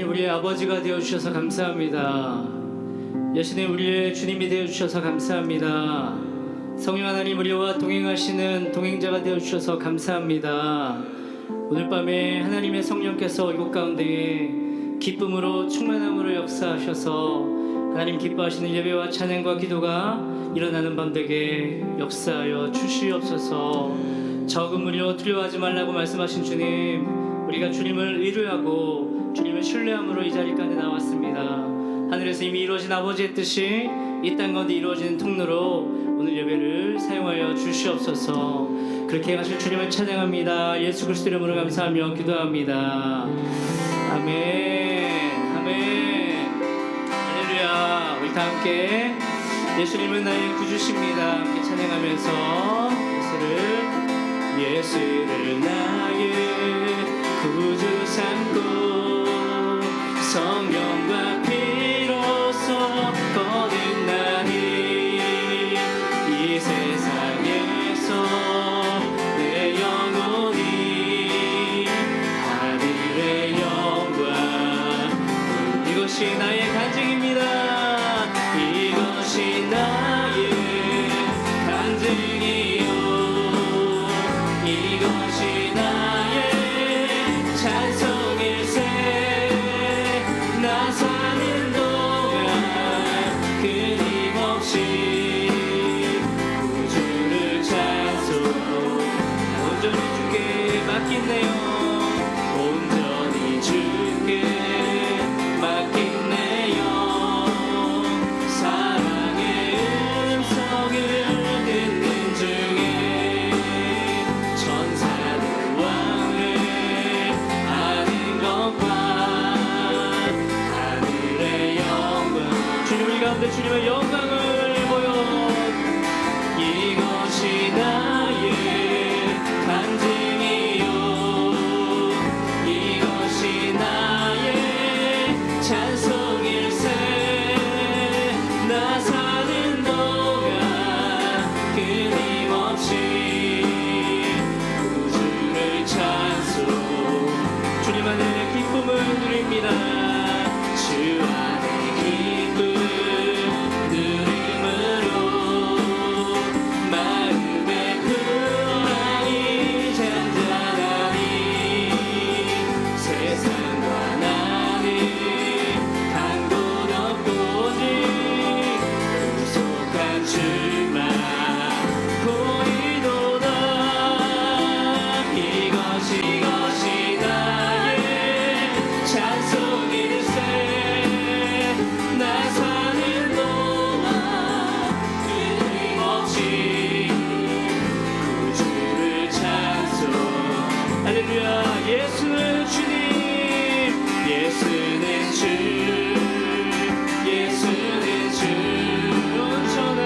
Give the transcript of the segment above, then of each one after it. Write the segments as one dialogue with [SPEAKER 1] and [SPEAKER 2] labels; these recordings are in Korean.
[SPEAKER 1] 하나님 우리의 아버지가 되어주셔서 감사합니다. 여신의 우리의 주님이 되어주셔서 감사합니다. 성령 하나님 우리와 동행하시는 동행자가 되어주셔서 감사합니다. 오늘 밤에 하나님의 성령께서 이곳 가운데에 기쁨으로 충만함으로 역사하셔서 하나님 기뻐하시는 예배와 찬양과 기도가 일어나는 밤 되게 역사하여 주시옵소서. 적은 무리여 두려워하지 말라고 말씀하신 주님, 우리가 주님을 의뢰하고 주님을 신뢰함으로 이 자리까지 나왔습니다. 하늘에서 이미 이루어진 아버지의 뜻이 이 땅 가운데 이루어지는 통로로 오늘 예배를 사용하여 주시옵소서. 그렇게 하실 주님을 찬양합니다. 예수 그리스도 이름으로 감사하며 기도합니다. 아멘. 아멘. 할렐루야. 우리 다 함께 예수님은 나의 구주십니다. 함께 찬양하면서 예수를 나의 구주 삼고 성령과 피로써 거듭나니 이 세상에서 내 영혼이 하늘의 영광. 이것이 나의 간증입니다. 이것이 나의 간증이요, 이것이 나의 찬송일세. 나 사는 동안 끊임없이 구주를 찬송. 온전히 주께 맡긴네요. 온전히 주께 맡긴네요. 사랑의 음성을 듣는 중에 천사들 왕을 아는 것과 하늘의 영광. 주님 우리 가운데 주님의 영광을 보여. 이것이 나의 간증이요, 이것이 나의 찬송일세. 나 사는 동안 끊임없이 구주를 찬송. 주님 안에 기쁨을 누립니다. 주 안에 기쁨 누림으로 마음의 불안이 잔잔하니 세상과 나는 간 곳 없고 오직 구속한 주만 보이도다. 이것이 나의 찬송일세. 나 사는 동안 끊임없이 구주를 찬송. 할렐루야. 예수는 주님, 예수는 주, 예수는 주. 온전한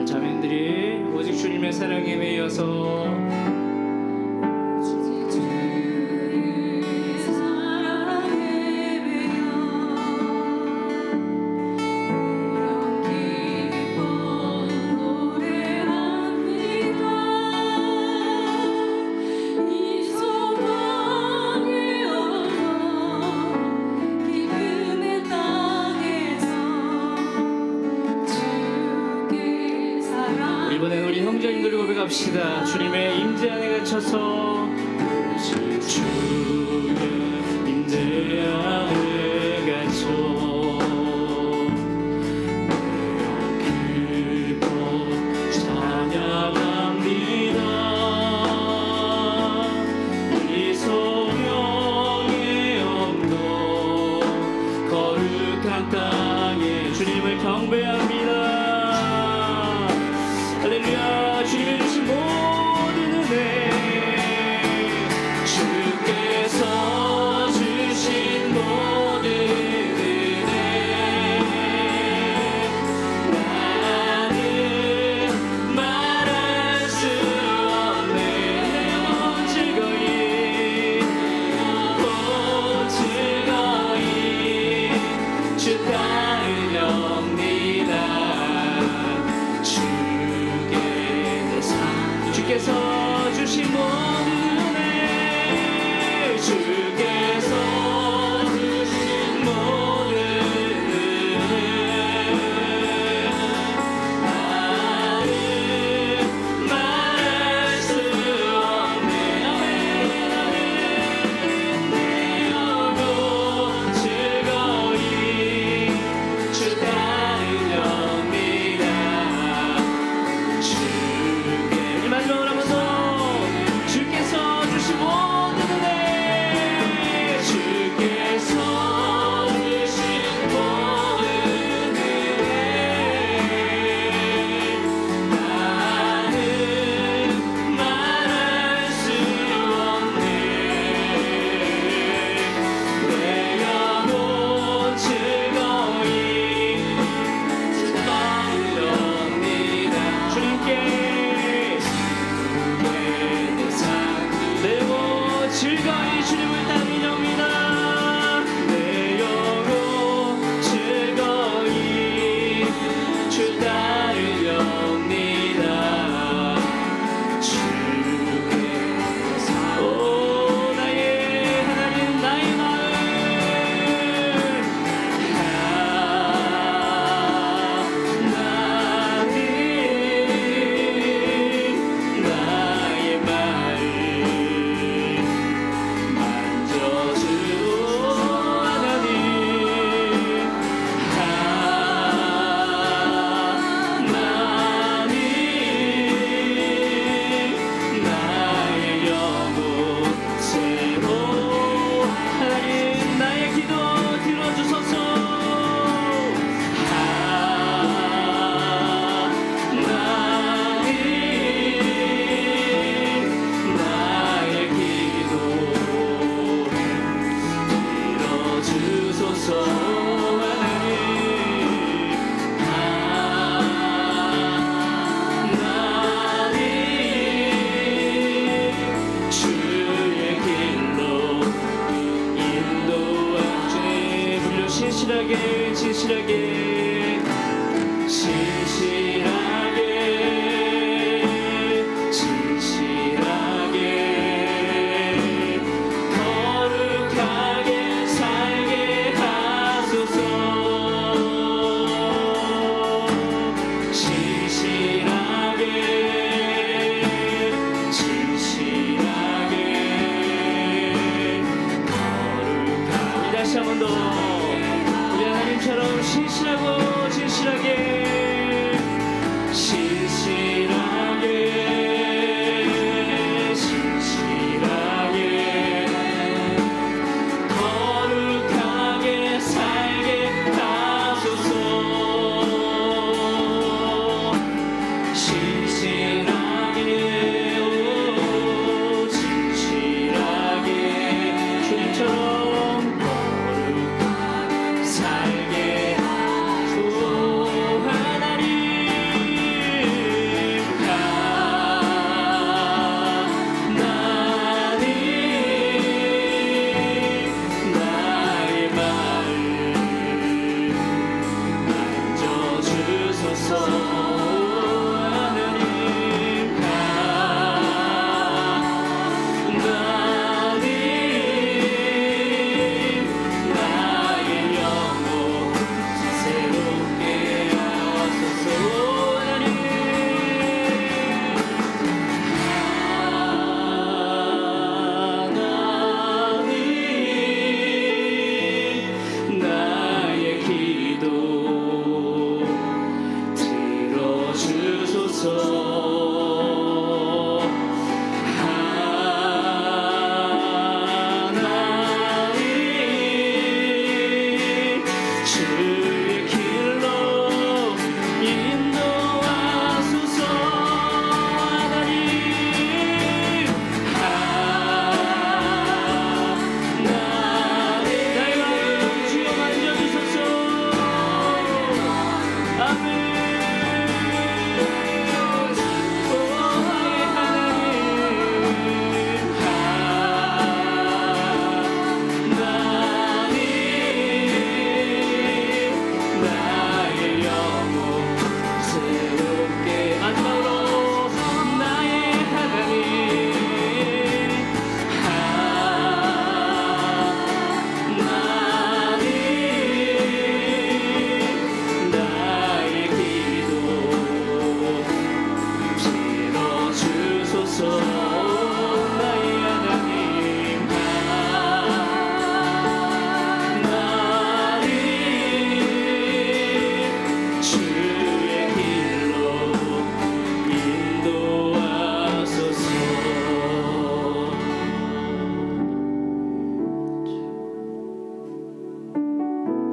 [SPEAKER 1] 자매님들이 오직 주님의 사랑에 매여서 이번엔 우리 형제님들이 고백합시다. 주님의 임재 안에 갇혀서 주의 임재 안에 갇혀 기뻐 찬양합니다. 이 소명의 언덕 거룩한 땅에 주님을 경배합니다. 할렐루야. 주님이 주신 모든 은혜 주께서 주신 모든 은혜 나는 말할 수 없네. 온 즐거이 주 따르렵니다. 주께서 주신 모든 은혜 주께서 주신 모든 은혜 나는 말할 수 없네. 내 영혼 즐거이 주 따르렵니다. 마지막으로 한번 더 주께서 주신 모든 은혜 주께서 주신 모든 은혜 나는 말할 수 없네. 내 영혼 즐거이 따르렵니다. 주님께 즐거이 주님을 따르렵니다. 내 영혼 즐거이 주 따르렵니다. 주께서 오 나의 하나님 나의 마음 나의 마음 진실하게 거룩하게 살게 하소서. 진실하게 거룩하게 다시 한 번 더 우리 하나님처럼 신실하고 진실하게 거룩하게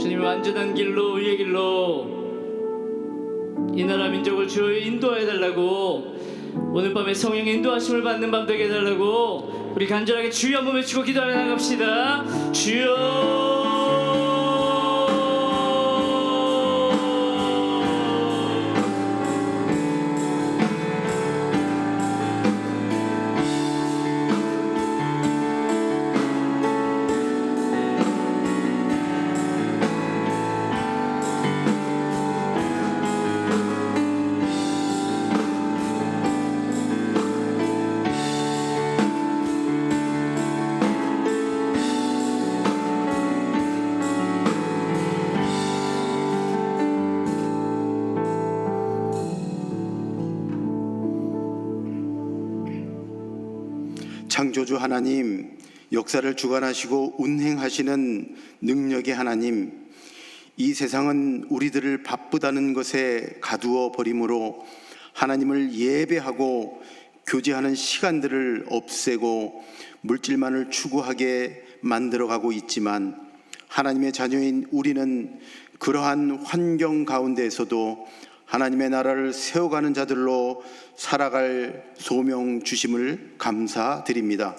[SPEAKER 1] 주님 완전한 길로 의의 길로 이 나라 민족을 주여 인도해 달라고, 오늘 밤에 성령의 인도하심을 받는 밤 되게 해달라고 우리 간절하게 주여 한번 외치고 기도하며 나갑시다. 주여.
[SPEAKER 2] 창조주 하나님, 역사를 주관하시고 운행하시는 능력의 하나님, 이 세상은 우리들을 바쁘다는 것에 가두어 버림으로 하나님을 예배하고 교제하는 시간들을 없애고 물질만을 추구하게 만들어가고 있지만, 하나님의 자녀인 우리는 그러한 환경 가운데에서도 하나님의 나라를 세워가는 자들로 살아갈 소명 주심을 감사드립니다.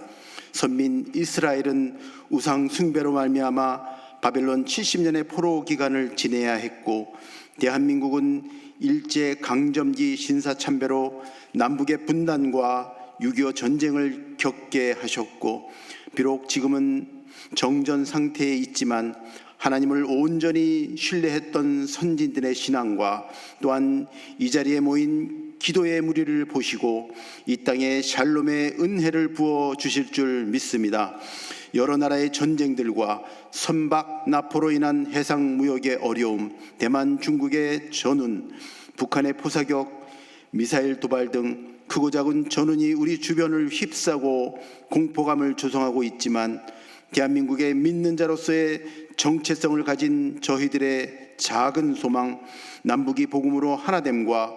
[SPEAKER 2] 선민 이스라엘은 우상 숭배로 말미암아 바벨론 70년의 포로 기간을 지내야 했고, 대한민국은 일제 강점기 신사참배로 남북의 분단과 6.25 전쟁을 겪게 하셨고, 비록 지금은 정전 상태에 있지만 하나님을 온전히 신뢰했던 선진들의 신앙과 또한 이 자리에 모인 기도의 무리를 보시고 이 땅에 샬롬의 은혜를 부어 주실 줄 믿습니다. 여러 나라의 전쟁들과 선박 납포로 인한 해상 무역의 어려움, 대만 중국의 전운, 북한의 포사격, 미사일 도발 등 크고 작은 전운이 우리 주변을 휩싸고 공포감을 조성하고 있지만, 대한민국의 믿는 자로서의 정체성을 가진 저희들의 작은 소망, 남북이 복음으로 하나됨과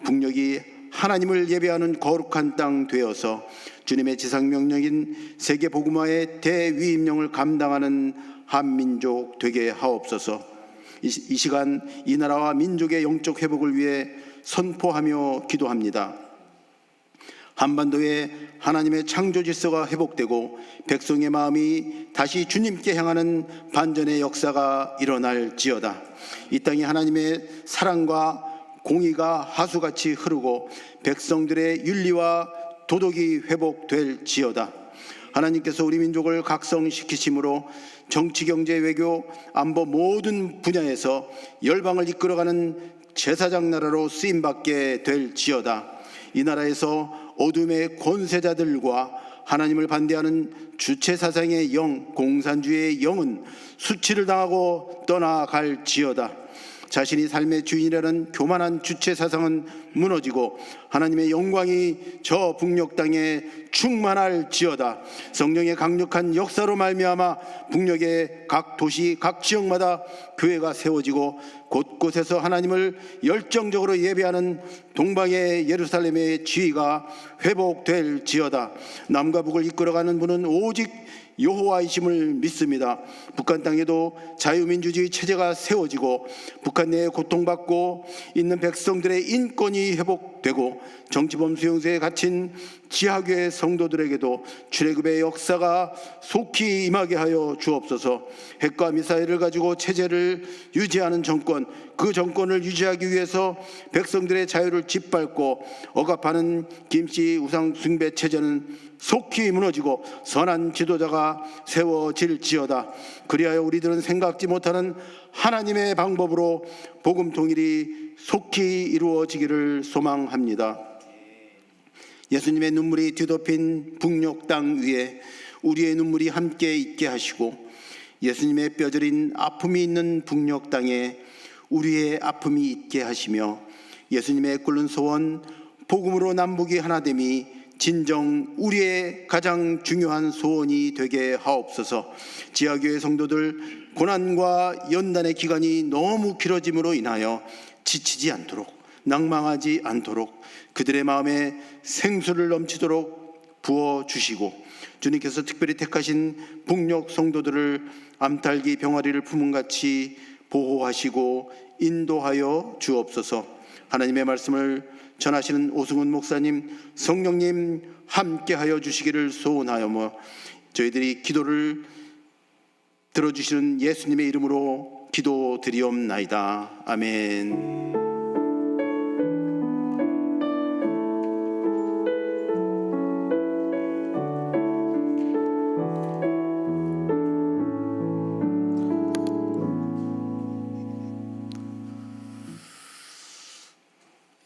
[SPEAKER 2] 북녘이 하나님을 예배하는 거룩한 땅 되어서 주님의 지상명령인 세계복음화의 대위임령을 감당하는 한민족 되게 하옵소서. 이 시간 이 나라와 민족의 영적 회복을 위해 선포하며 기도합니다. 한반도에 하나님의 창조 질서가 회복되고 백성의 마음이 다시 주님께 향하는 반전의 역사가 일어날지어다. 이 땅에 하나님의 사랑과 공의가 하수같이 흐르고 백성들의 윤리와 도덕이 회복될지어다. 하나님께서 우리 민족을 각성시키심으로 정치, 경제, 외교, 안보 모든 분야에서 열방을 이끌어가는 제사장 나라로 쓰임받게 될지어다. 이 나라에서 어둠의 권세자들과 하나님을 반대하는 주체사상의 영, 공산주의의 영은 수치를 당하고 떠나갈지어다. 자신이 삶의 주인이라는 교만한 주체사상은 무너지고 하나님의 영광이 저 북녘 땅에 충만할지어다. 성령의 강력한 역사로 말미암아 북녘의 각 도시, 각 지역마다 교회가 세워지고 곳곳에서 하나님을 열정적으로 예배하는 동방의 예루살렘의 지위가 회복될지어다. 남과 북을 이끌어가는 분은 오직 여호와이심을 믿습니다. 북한 땅에도 자유민주주의 체제가 세워지고 북한 내에 고통받고 있는 백성들의 인권이 회복되고 정치범 수용소에 갇힌 지하교회 성도들에게도 출애굽의 역사가 속히 임하게 하여 주옵소서. 핵과 미사일을 가지고 체제를 유지하는 정권, 그 정권을 유지하기 위해서 백성들의 자유를 짓밟고 억압하는 김씨 우상 숭배 체제는 속히 무너지고 선한 지도자가 세워질지어다. 그리하여 우리들은 생각지 못하는 하나님의 방법으로 복음 통일이 속히 이루어지기를 소망합니다. 예수님의 눈물이 뒤덮인 북녘 땅 위에 우리의 눈물이 함께 있게 하시고, 예수님의 뼈저린 아픔이 있는 북녘 땅에 우리의 아픔이 있게 하시며, 예수님의 꿇는 소원 복음으로 남북이 하나됨이 진정 우리의 가장 중요한 소원이 되게 하옵소서. 지하교회 성도들 고난과 연단의 기간이 너무 길어짐으로 인하여 지치지 않도록, 낭망하지 않도록 그들의 마음에 생수를 넘치도록 부어주시고, 주님께서 특별히 택하신 북녘 성도들을 암탉이 병아리를 품음같이 보호하시고 인도하여 주옵소서. 하나님의 말씀을 전하시는 오승훈 목사님, 성령님 함께하여 주시기를 소원하여 저희들이 기도를 들어주시는 예수님의 이름으로 기도드리옵나이다. 아멘.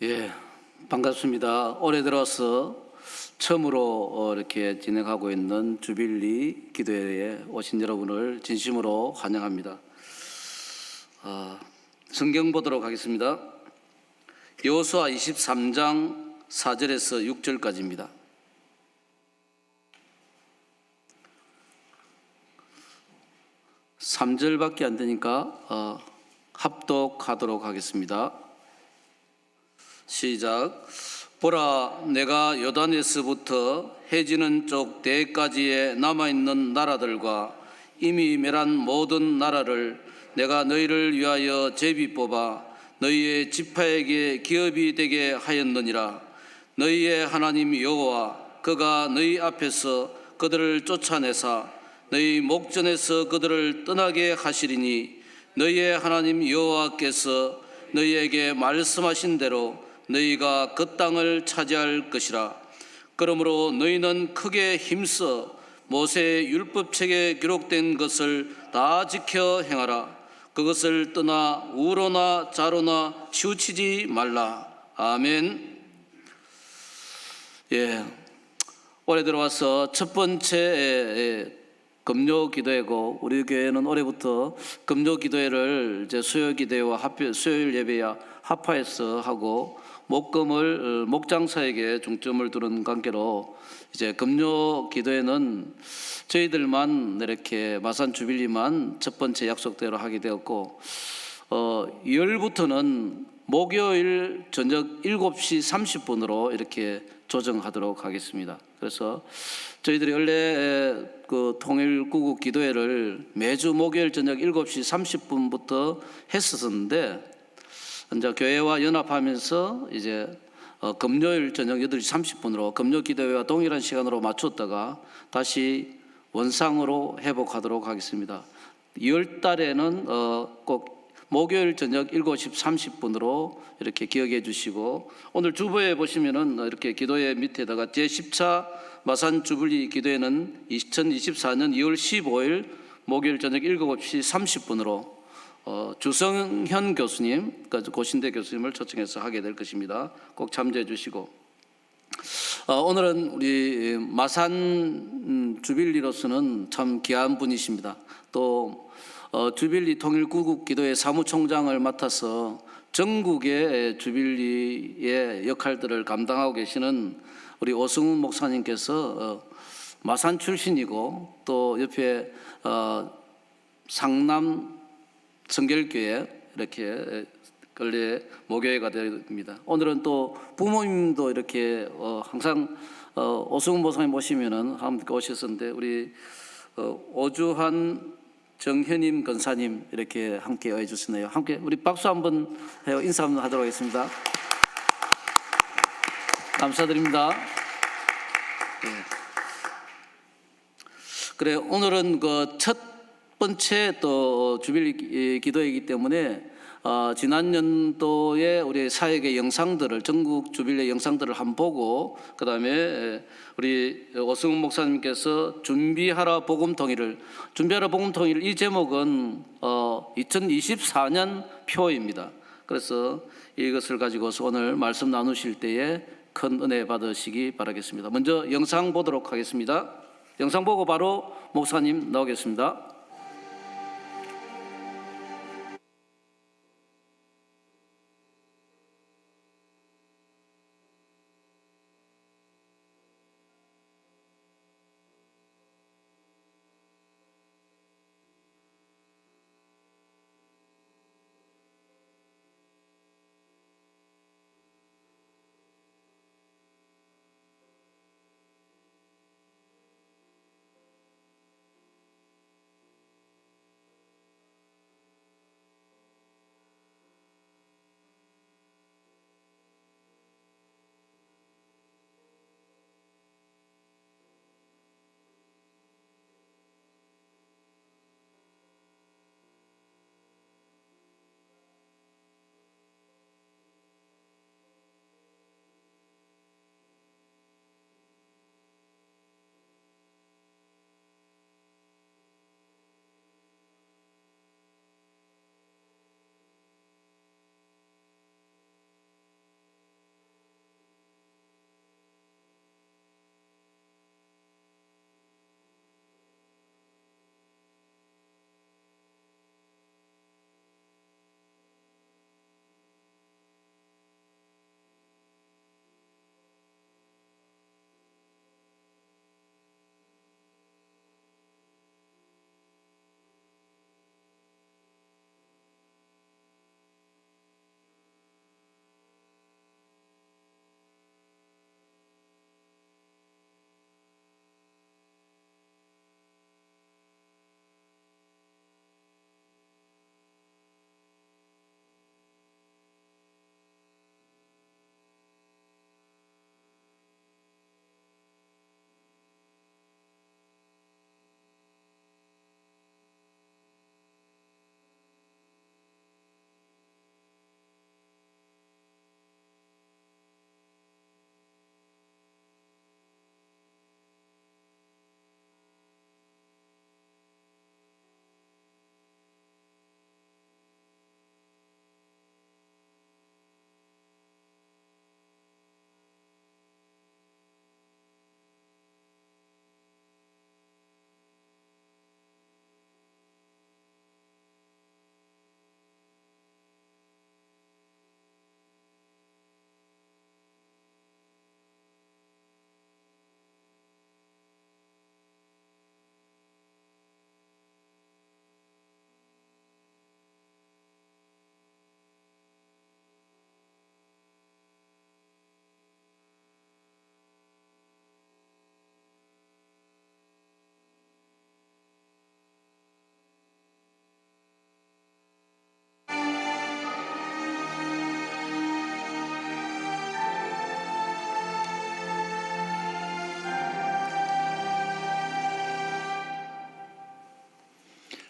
[SPEAKER 3] 예, 반갑습니다. 올해 들어서 처음으로 이렇게 진행하고 있는 주빌리 기도회에 오신 여러분을 진심으로 환영합니다. 성경 보도록 하겠습니다. 여호수아 23장 4절에서 6절까지입니다. (3절밖에) 안 되니까 합독하도록 하겠습니다. 시작. 보라, 내가 요단에서부터 해지는 쪽 대까지에 남아있는 나라들과 이미 멸한 모든 나라를 내가 너희를 위하여 제비 뽑아 너희의 지파에게 기업이 되게 하였느니라. 너희의 하나님 여호와 그가 너희 앞에서 그들을 쫓아내사 너희 목전에서 그들을 떠나게 하시리니 너희의 하나님 여호와께서 너희에게 말씀하신 대로 너희가 그 땅을 차지할 것이라. 그러므로 너희는 크게 힘써 모세의 율법책에 기록된 것을 다 지켜 행하라. 그것을 떠나 우로나 좌로나 치우치지 말라. 아멘. 예, 올해 들어와서 첫 번째 금요 기도회고, 우리 교회는 올해부터 금요 기도회를 이제 수요 기도회와 수요일 예배와 합하여서 하고, 목금을 목장사에게 중점을 두는 관계로 이제 금요 기도회는 저희들만 이렇게 마산 주빌리만 첫 번째 약속대로 하게 되었고, 2월부터는 목요일 저녁 7시 30분으로 이렇게 조정하도록 하겠습니다. 그래서 저희들이 원래 그 통일 구국 기도회를 매주 목요일 저녁 7시 30분부터 했었는데, 이제 교회와 연합하면서 이제 금요일 저녁 8시 30분으로 금요 기도회와 동일한 시간으로 맞췄다가 다시 원상으로 회복하도록 하겠습니다. 2월 달에는 꼭 목요일 저녁 7시 30분으로 이렇게 기억해 주시고, 오늘 주보에 보시면은 이렇게 기도회 밑에다가 제10차 마산 주빌리 기도회는 2024년 2월 15일 목요일 저녁 7시 30분으로 주성현 교수님, 고신대 교수님을 초청해서 하게 될 것입니다. 꼭 참조해 주시고, 오늘은 우리 마산 주빌리로서는 참 귀한 분이십니다. 또 주빌리 통일구국 기도회 사무총장을 맡아서 전국의 주빌리의 역할들을 감당하고 계시는 우리 오승훈 목사님께서 마산 출신이고, 또 옆에 상남 성결교회 이렇게 근래 모교회가 됩니다. 오늘은 또 부모님도 이렇게 항상 오승훈 목사님 모시면은 함께 오셨었는데, 우리 오주환 정현임 권사님 이렇게 함께 해주시네요. 함께 우리 박수 한번 해요. 인사 한번 하도록 하겠습니다. 감사드립니다. 네. 그래, 오늘은 그 첫 번째 또 주빌리 기도회이기 때문에 지난 연도에 우리 사역의 영상들을, 전국 주빌리 영상들을 한번 보고, 그 다음에 우리 오승훈 목사님께서 준비하라 복음 통일을, 이 제목은 2024년 표입니다. 그래서 이것을 가지고서 오늘 말씀 나누실 때에 큰 은혜 받으시기 바라겠습니다. 먼저 영상 보도록 하겠습니다. 영상 보고 바로 목사님 나오겠습니다.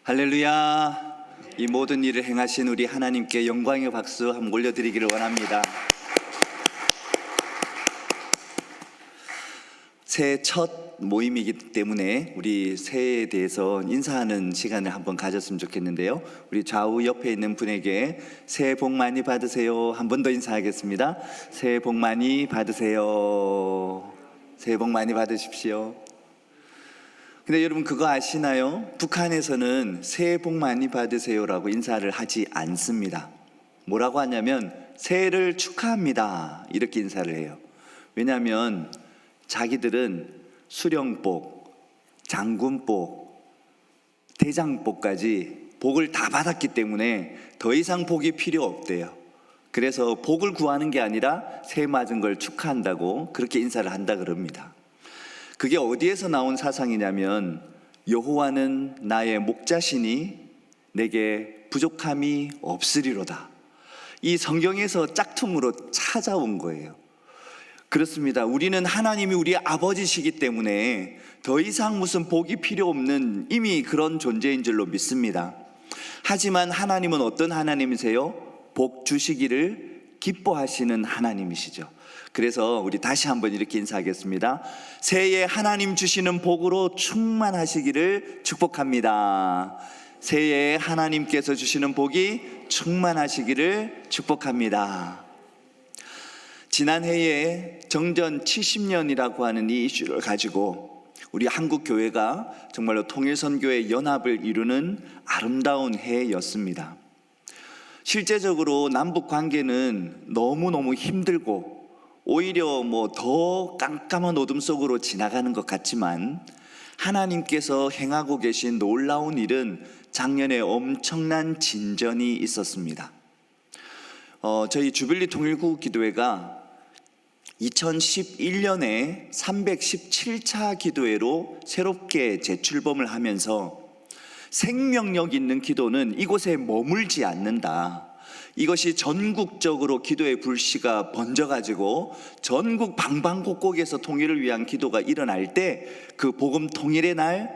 [SPEAKER 4] 할렐루야. 이 모든 일을 행하신 우리 하나님께 영광의 박수 한번 올려드리기를 원합니다. 새해 첫 모임이기 때문에 우리 새해에 대해서 인사하는 시간을 한번 가졌으면 좋겠는데요. 우리 좌우 옆에 있는 분에게 새해 복 많이 받으세요. 한 번 더 인사하겠습니다. 새해 복 많이 받으세요. 새해 복 많이 받으십시오. 근데 여러분 그거 아시나요? 북한에서는 새해 복 많이 받으세요라고 인사를 하지 않습니다. 뭐라고 하냐면 새해를 축하합니다 이렇게 인사를 해요. 왜냐하면 자기들은 수령복, 장군복, 대장복까지 복을 다 받았기 때문에 더 이상 복이 필요 없대요. 그래서 복을 구하는 게 아니라 새해 맞은 걸 축하한다고 그렇게 인사를 한다 그럽니다. 그게 어디에서 나온 사상이냐면 여호와는 나의 목자시니 내게 부족함이 없으리로다. 이 성경에서 짝퉁으로 찾아온 거예요. 그렇습니다. 우리는 하나님이 우리의 아버지시기 때문에 더 이상 무슨 복이 필요 없는 이미 그런 존재인 줄로 믿습니다. 하지만 하나님은 어떤 하나님이세요? 복 주시기를 기뻐하시는 하나님이시죠. 그래서 우리 다시 한번 이렇게 인사하겠습니다. 새해에 하나님 주시는 복으로 충만하시기를 축복합니다. 새해에 하나님께서 주시는 복이 충만하시기를 축복합니다. 지난해에 정전 70년이라고 하는 이 이슈를 가지고 우리 한국 교회가 정말로 통일선교의 연합을 이루는 아름다운 해였습니다. 실제적으로 남북 관계는 너무너무 힘들고 오히려 더 깜깜한 어둠 속으로 지나가는 것 같지만 하나님께서 행하고 계신 놀라운 일은 작년에 엄청난 진전이 있었습니다. 저희 주빌리 통일구 기도회가 2011년에 317차 기도회로 새롭게 재출범을 하면서 생명력 있는 기도는 이곳에 머물지 않는다. 이것이 전국적으로 기도의 불씨가 번져가지고 전국 방방곡곡에서 통일을 위한 기도가 일어날 때 그 복음 통일의 날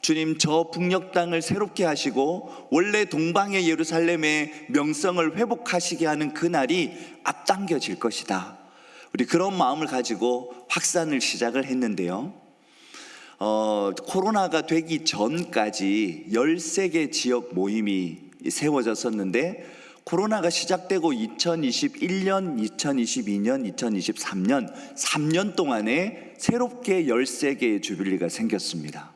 [SPEAKER 4] 주님 저 북녘 땅을 새롭게 하시고 원래 동방의 예루살렘의 명성을 회복하시게 하는 그 날이 앞당겨질 것이다. 우리 그런 마음을 가지고 확산을 시작을 했는데요. 코로나가 되기 전까지 13개 지역 모임이 세워졌었는데 코로나가 시작되고 2021년, 2022년, 2023년 3년 동안에 새롭게 13개의 주빌리가 생겼습니다.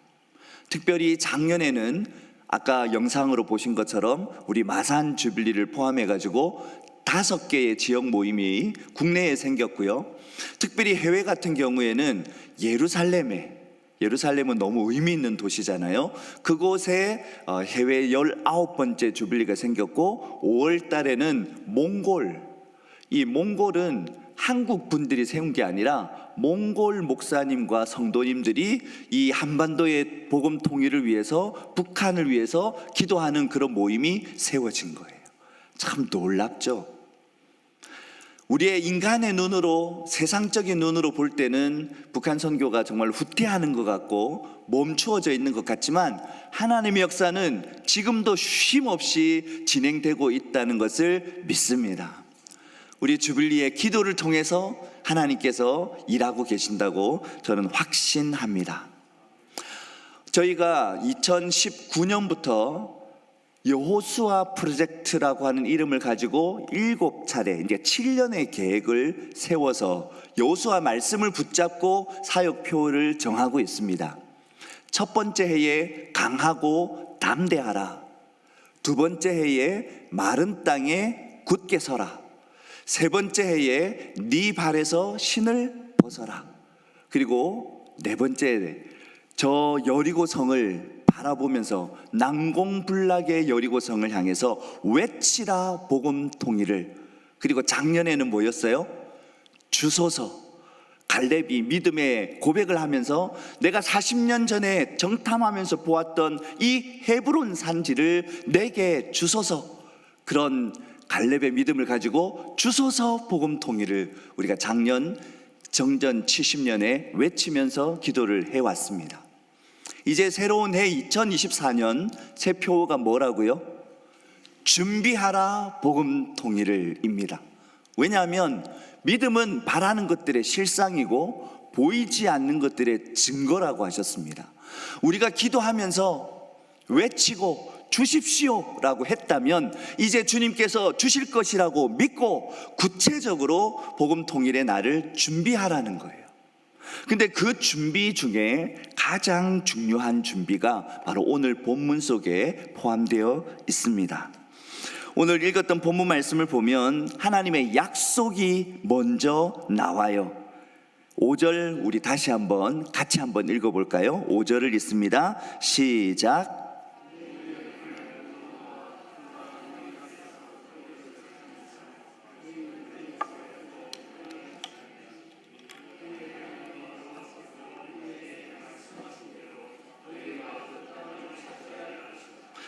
[SPEAKER 4] 특별히 작년에는 아까 영상으로 보신 것처럼 우리 마산 주빌리를 포함해가지고 5개의 지역 모임이 국내에 생겼고요. 특별히 해외 같은 경우에는 예루살렘은 너무 의미 있는 도시잖아요. 그곳에 해외 19번째 주빌리가 생겼고 5월 달에는 이 몽골은 한국 분들이 세운 게 아니라 몽골 목사님과 성도님들이 이 한반도의 복음 통일을 위해서 북한을 위해서 기도하는 그런 모임이 세워진 거예요. 참 놀랍죠. 우리의 인간의 눈으로 세상적인 눈으로 볼 때는 북한 선교가 정말 후퇴하는 것 같고 멈추어져 있는 것 같지만 하나님의 역사는 지금도 쉼 없이 진행되고 있다는 것을 믿습니다. 우리 주빌리의 기도를 통해서 하나님께서 일하고 계신다고 저는 확신합니다. 저희가 2019년부터 여호수아 프로젝트라고 하는 이름을 가지고 7차례 이제 7년의 계획을 세워서 여호수아 말씀을 붙잡고 사역표를 정하고 있습니다. 첫 번째 해에 강하고 담대하라. 두 번째 해에 마른 땅에 굳게 서라. 세 번째 해에 네 발에서 신을 벗어라. 그리고 네 번째 저 여리고성을 바라보면서 난공불락의 여리고성을 향해서 외치라 복음 통일을. 그리고 작년에는 뭐였어요? 주소서. 갈렙이 믿음의 고백을 하면서 내가 40년 전에 정탐하면서 보았던 이 헤브론 산지를 내게 주소서. 그런 갈렙의 믿음을 가지고 주소서 복음 통일을 우리가 작년 정전 70년에 외치면서 기도를 해왔습니다. 이제 새로운 해 2024년 새 표어가 뭐라고요? 준비하라 복음 통일을입니다. 왜냐하면 믿음은 바라는 것들의 실상이고 보이지 않는 것들의 증거라고 하셨습니다. 우리가 기도하면서 외치고 주십시오라고 했다면 이제 주님께서 주실 것이라고 믿고 구체적으로 복음 통일의 날을 준비하라는 거예요. 근데 그 준비 중에 가장 중요한 준비가 바로 오늘 본문 속에 포함되어 있습니다. 오늘 읽었던 본문 말씀을 보면 하나님의 약속이 먼저 나와요. 5절 우리 다시 한번 같이 한번 읽어볼까요? 5절을 읽습니다. 시작.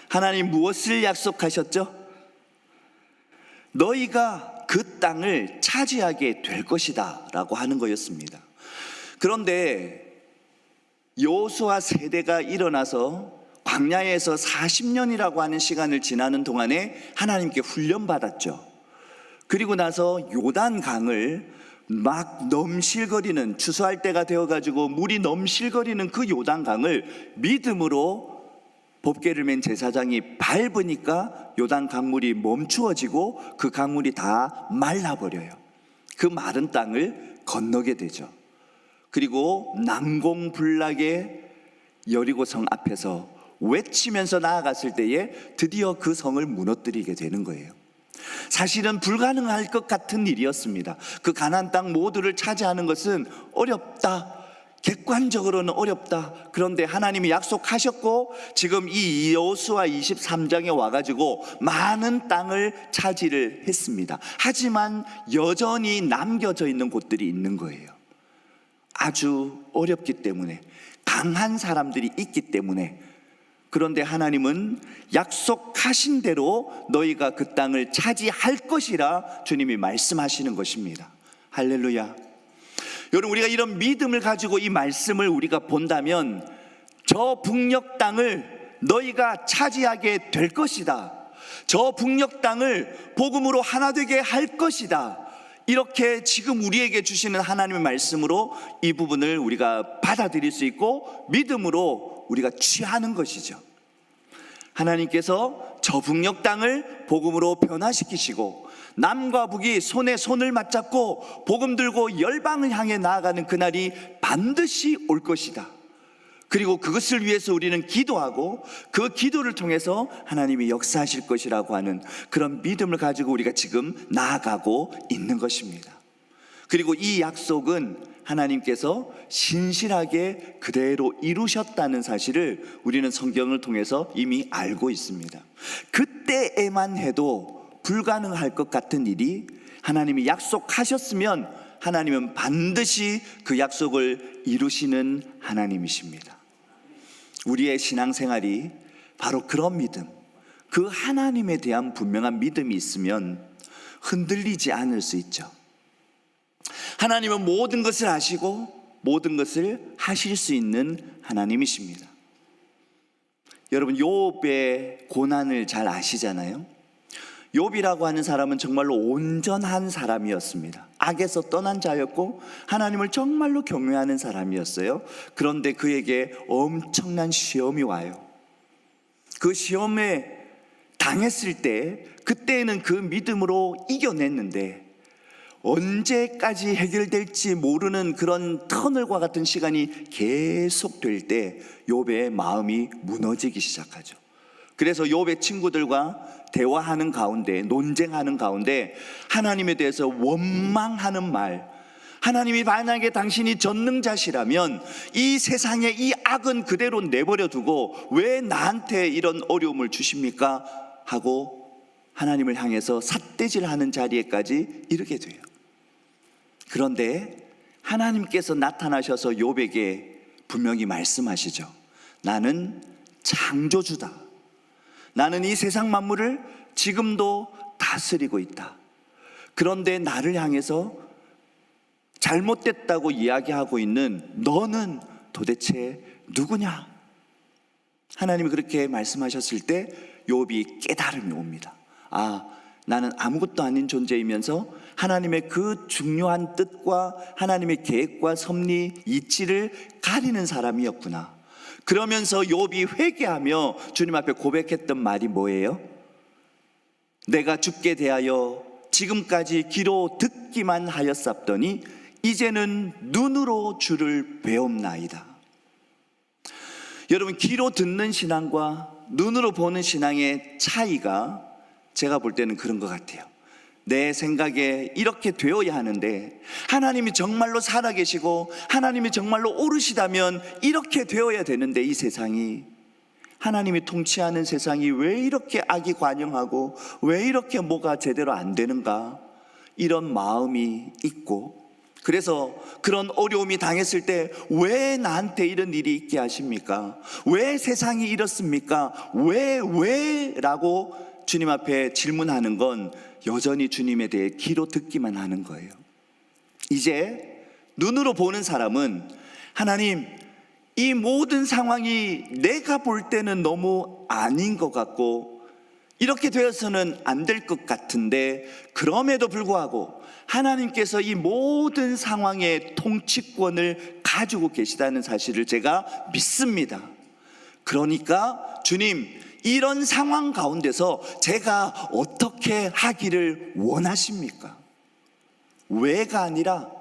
[SPEAKER 4] 하나님 무엇을 약속하셨죠? 너희가 그 땅을 차지하게 될 것이다 라고 하는 거였습니다. 그런데 여호수아 세대가 일어나서 광야에서 40년이라고 하는 시간을 지나는 동안에 하나님께 훈련받았죠. 그리고 나서 요단강을 막 넘실거리는, 추수할 때가 되어가지고 물이 넘실거리는 그 요단강을 믿음으로 법궤를 맨 제사장이 밟으니까 요단 강물이 멈추어지고 그 강물이 다 말라버려요. 그 마른 땅을 건너게 되죠. 그리고 난공불락의 여리고성 앞에서 외치면서 나아갔을 때에 드디어 그 성을 무너뜨리게 되는 거예요. 사실은 불가능할 것 같은 일이었습니다. 그 가나안 땅 모두를 차지하는 것은 어렵다, 객관적으로는 어렵다. 그런데 하나님이 약속하셨고 지금 이 여호수아 23장에 와가지고 많은 땅을 차지를 했습니다. 하지만 여전히 남겨져 있는 곳들이 있는 거예요. 아주 어렵기 때문에, 강한 사람들이 있기 때문에. 그런데 하나님은 약속하신 대로 너희가 그 땅을 차지할 것이라 주님이 말씀하시는 것입니다. 할렐루야. 여러분, 우리가 이런 믿음을 가지고 이 말씀을 우리가 본다면 저 북녘 땅을 너희가 차지하게 될 것이다, 저 북녘 땅을 복음으로 하나 되게 할 것이다, 이렇게 지금 우리에게 주시는 하나님의 말씀으로 이 부분을 우리가 받아들일 수 있고 믿음으로 우리가 취하는 것이죠. 하나님께서 저 북녘 땅을 복음으로 변화시키시고 남과 북이 손에 손을 맞잡고 복음 들고 열방을 향해 나아가는 그날이 반드시 올 것이다. 그리고 그것을 위해서 우리는 기도하고 그 기도를 통해서 하나님이 역사하실 것이라고 하는 그런 믿음을 가지고 우리가 지금 나아가고 있는 것입니다. 그리고 이 약속은 하나님께서 신실하게 그대로 이루셨다는 사실을 우리는 성경을 통해서 이미 알고 있습니다. 그때에만 해도 불가능할 것 같은 일이 하나님이 약속하셨으면 하나님은 반드시 그 약속을 이루시는 하나님이십니다. 우리의 신앙생활이 바로 그런 믿음, 그 하나님에 대한 분명한 믿음이 있으면 흔들리지 않을 수 있죠. 하나님은 모든 것을 아시고 모든 것을 하실 수 있는 하나님이십니다. 여러분, 욥의 고난을 잘 아시잖아요. 욥이라고 하는 사람은 정말로 온전한 사람이었습니다. 악에서 떠난 자였고 하나님을 정말로 경외하는 사람이었어요. 그런데 그에게 엄청난 시험이 와요. 그 시험에 당했을 때 그때는 그 믿음으로 이겨냈는데 언제까지 해결될지 모르는 그런 터널과 같은 시간이 계속될 때 욥의 마음이 무너지기 시작하죠. 그래서 욥의 친구들과 대화하는 가운데, 논쟁하는 가운데 하나님에 대해서 원망하는 말, 하나님이 만약에 당신이 전능자시라면 이 세상에 이 악은 그대로 내버려 두고 왜 나한테 이런 어려움을 주십니까? 하고 하나님을 향해서 삿대질하는 자리에까지 이르게 돼요. 그런데 하나님께서 나타나셔서 욥에게 분명히 말씀하시죠. 나는 창조주다. 나는 이 세상 만물을 지금도 다스리고 있다. 그런데 나를 향해서 잘못됐다고 이야기하고 있는 너는 도대체 누구냐? 하나님이 그렇게 말씀하셨을 때 욥이 깨달음이 옵니다. 아, 나는 아무것도 아닌 존재이면서 하나님의 그 중요한 뜻과 하나님의 계획과 섭리, 이치를 가리는 사람이었구나. 그러면서 욥이 회개하며 주님 앞에 고백했던 말이 뭐예요? 내가 주께 대하여 지금까지 귀로 듣기만 하였사더니 이제는 눈으로 주를 배움나이다. 여러분, 귀로 듣는 신앙과 눈으로 보는 신앙의 차이가 제가 볼 때는 그런 것 같아요. 내 생각에 이렇게 되어야 하는데 하나님이 정말로 살아계시고 하나님이 정말로 오르시다면 이렇게 되어야 되는데, 이 세상이, 하나님이 통치하는 세상이 왜 이렇게 악이 관영하고 왜 이렇게 뭐가 제대로 안 되는가, 이런 마음이 있고, 그래서 그런 어려움이 당했을 때 왜 나한테 이런 일이 있게 하십니까? 왜 세상이 이렇습니까? 왜? 라고 주님 앞에 질문하는 건 여전히 주님에 대해 귀로 듣기만 하는 거예요. 이제 눈으로 보는 사람은 하나님, 이 모든 상황이 내가 볼 때는 너무 아닌 것 같고 이렇게 되어서는 안 될 것 같은데, 그럼에도 불구하고 하나님께서 이 모든 상황의 통치권을 가지고 계시다는 사실을 제가 믿습니다. 그러니까 주님, 이런 상황 가운데서 제가 어떻게 하기를 원하십니까? 왜가 아니라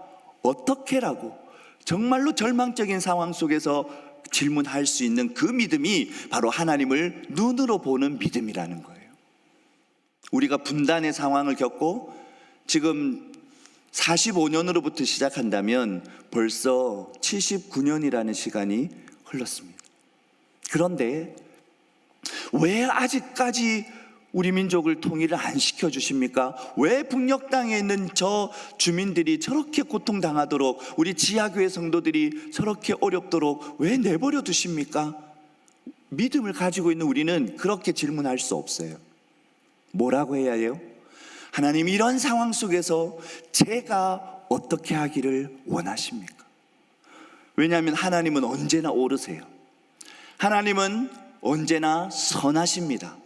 [SPEAKER 4] 어떻게라고 정말로 절망적인 상황 속에서 질문할 수 있는 그 믿음이 바로 하나님을 눈으로 보는 믿음이라는 거예요. 우리가 분단의 상황을 겪고 지금 45년으로부터 시작한다면 벌써 79년이라는 시간이 흘렀습니다. 그런데 왜 아직까지 우리 민족을 통일을 안 시켜주십니까? 왜 북녘 땅에 있는 저 주민들이 저렇게 고통당하도록, 우리 지하교회 성도들이 저렇게 어렵도록 왜 내버려 두십니까? 믿음을 가지고 있는 우리는 그렇게 질문할 수 없어요. 뭐라고 해야 해요? 하나님, 이런 상황 속에서 제가 어떻게 하기를 원하십니까? 왜냐하면 하나님은 언제나 오르세요. 하나님은 언제나 선하십니다.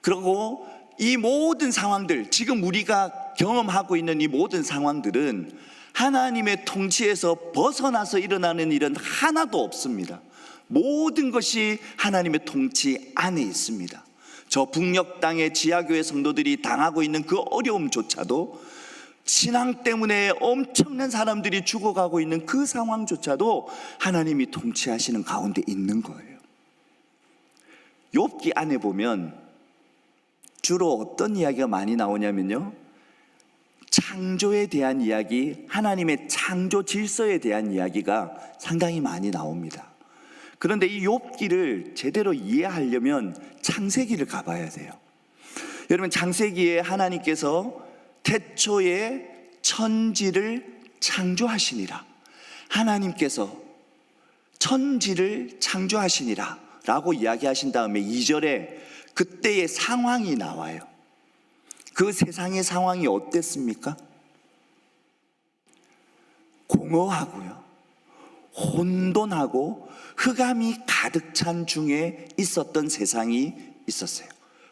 [SPEAKER 4] 그리고 이 모든 상황들, 지금 우리가 경험하고 있는 이 모든 상황들은 하나님의 통치에서 벗어나서 일어나는 일은 하나도 없습니다. 모든 것이 하나님의 통치 안에 있습니다. 저 북녘 땅의 지하교회 성도들이 당하고 있는 그 어려움조차도, 신앙 때문에 엄청난 사람들이 죽어가고 있는 그 상황조차도 하나님이 통치하시는 가운데 있는 거예요. 욥기 안에 보면 주로 어떤 이야기가 많이 나오냐면요, 창조에 대한 이야기, 하나님의 창조 질서에 대한 이야기가 상당히 많이 나옵니다. 그런데 이 욥기를 제대로 이해하려면 창세기를 가봐야 돼요. 여러분, 창세기에 하나님께서 태초에 천지를 창조하시니라, 하나님께서 천지를 창조하시니라 라고 이야기하신 다음에 2절에 그때의 상황이 나와요. 그 세상의 상황이 어땠습니까? 공허하고요, 혼돈하고 흑암이 가득 찬 중에 있었던 세상이 있었어요.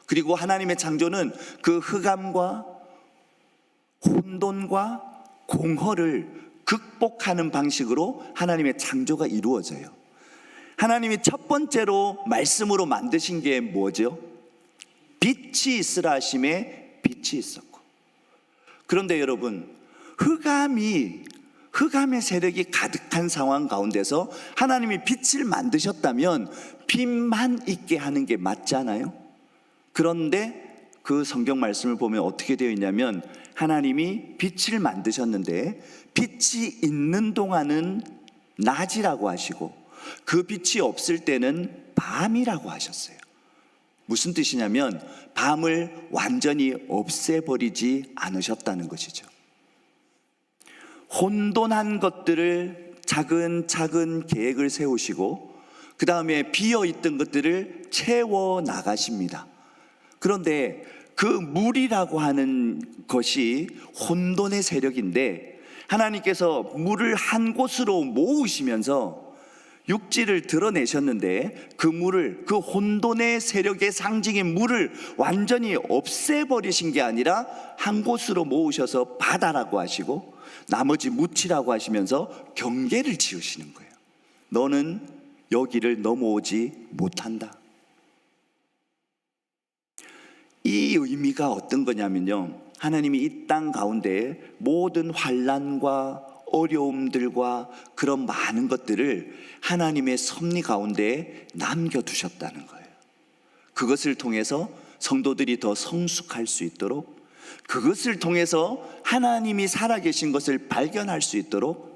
[SPEAKER 4] 그리고 하나님의 창조는 그 흑암과 혼돈과 공허를 극복하는 방식으로 하나님의 창조가 이루어져요. 하나님이 첫 번째로 말씀으로 만드신 게 뭐죠? 빛이 있으라 하심에 빛이 있었고. 그런데 여러분, 흑암의 세력이 가득한 상황 가운데서 하나님이 빛을 만드셨다면 빛만 있게 하는 게 맞잖아요. 그런데 그 성경 말씀을 보면 어떻게 되어 있냐면, 하나님이 빛을 만드셨는데 빛이 있는 동안은 낮이라고 하시고 그 빛이 없을 때는 밤이라고 하셨어요. 무슨 뜻이냐면 밤을 완전히 없애버리지 않으셨다는 것이죠. 혼돈한 것들을 차근차근 계획을 세우시고 그 다음에 비어있던 것들을 채워 나가십니다. 그런데 그 물이라고 하는 것이 혼돈의 세력인데, 하나님께서 물을 한 곳으로 모으시면서 육지를 드러내셨는데 그 물을, 그 혼돈의 세력의 상징인 물을 완전히 없애버리신 게 아니라 한 곳으로 모으셔서 바다라고 하시고 나머지 묻히라고 하시면서 경계를 지으시는 거예요. 너는 여기를 넘어오지 못한다. 이 의미가 어떤 거냐면요, 하나님이 이 땅 가운데 모든 환난과 어려움들과 그런 많은 것들을 하나님의 섭리 가운데 남겨두셨다는 거예요. 그것을 통해서 성도들이 더 성숙할 수 있도록, 그것을 통해서 하나님이 살아계신 것을 발견할 수 있도록,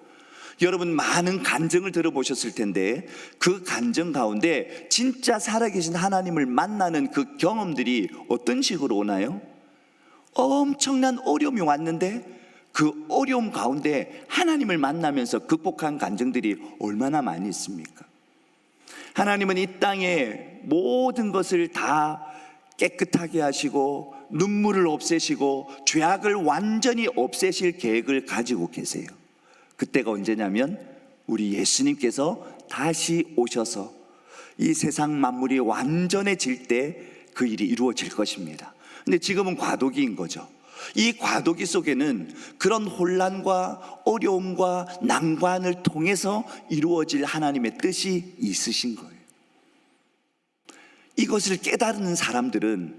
[SPEAKER 4] 여러분 많은 간증을 들어보셨을 텐데 그 간증 가운데 진짜 살아계신 하나님을 만나는 그 경험들이 어떤 식으로 오나요? 엄청난 어려움이 왔는데 그 어려움 가운데 하나님을 만나면서 극복한 간증들이 얼마나 많이 있습니까? 하나님은 이 땅에 모든 것을 다 깨끗하게 하시고 눈물을 없애시고 죄악을 완전히 없애실 계획을 가지고 계세요. 그때가 언제냐면 우리 예수님께서 다시 오셔서 이 세상 만물이 완전해질 때 그 일이 이루어질 것입니다. 근데 지금은 과도기인 거죠. 이 과도기 속에는 그런 혼란과 어려움과 난관을 통해서 이루어질 하나님의 뜻이 있으신 거예요. 이것을 깨달은 사람들은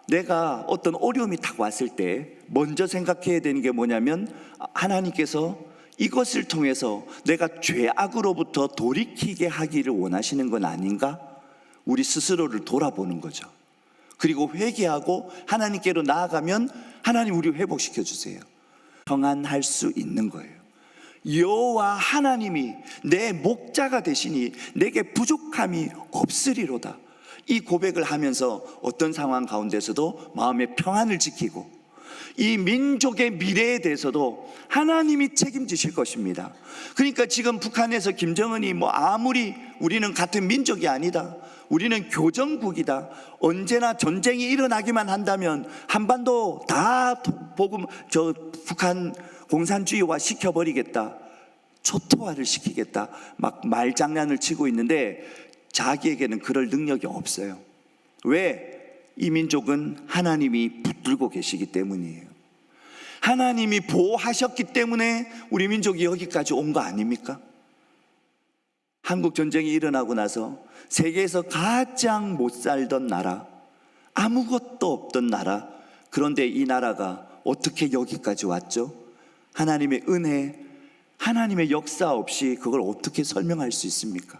[SPEAKER 4] 내가 어떤 어려움이 딱 왔을 때 먼저 생각해야 되는 게 뭐냐면 하나님께서 이것을 통해서 내가 죄악으로부터 돌이키게 하기를 원하시는 건 아닌가? 우리 스스로를 돌아보는 거죠. 그리고 회개하고 하나님께로 나아가면 하나님 우리 회복시켜 주세요. 평안할 수 있는 거예요. 여호와 하나님이 내 목자가 되시니 내게 부족함이 없으리로다. 이 고백을 하면서 어떤 상황 가운데서도 마음의 평안을 지키고 이 민족의 미래에 대해서도 하나님이 책임지실 것입니다. 그러니까 지금 북한에서 김정은이 아무리 우리는 같은 민족이 아니다, 우리는 교정국이다, 언제나 전쟁이 일어나기만 한다면 한반도 다 북한 공산주의화 시켜버리겠다, 초토화를 시키겠다, 막 말장난을 치고 있는데 자기에게는 그럴 능력이 없어요. 왜? 이 민족은 하나님이 붙들고 계시기 때문이에요. 하나님이 보호하셨기 때문에 우리 민족이 여기까지 온 거 아닙니까? 한국 전쟁이 일어나고 나서 세계에서 가장 못 살던 나라, 아무것도 없던 나라, 그런데 이 나라가 어떻게 여기까지 왔죠? 하나님의 은혜, 하나님의 역사 없이 그걸 어떻게 설명할 수 있습니까?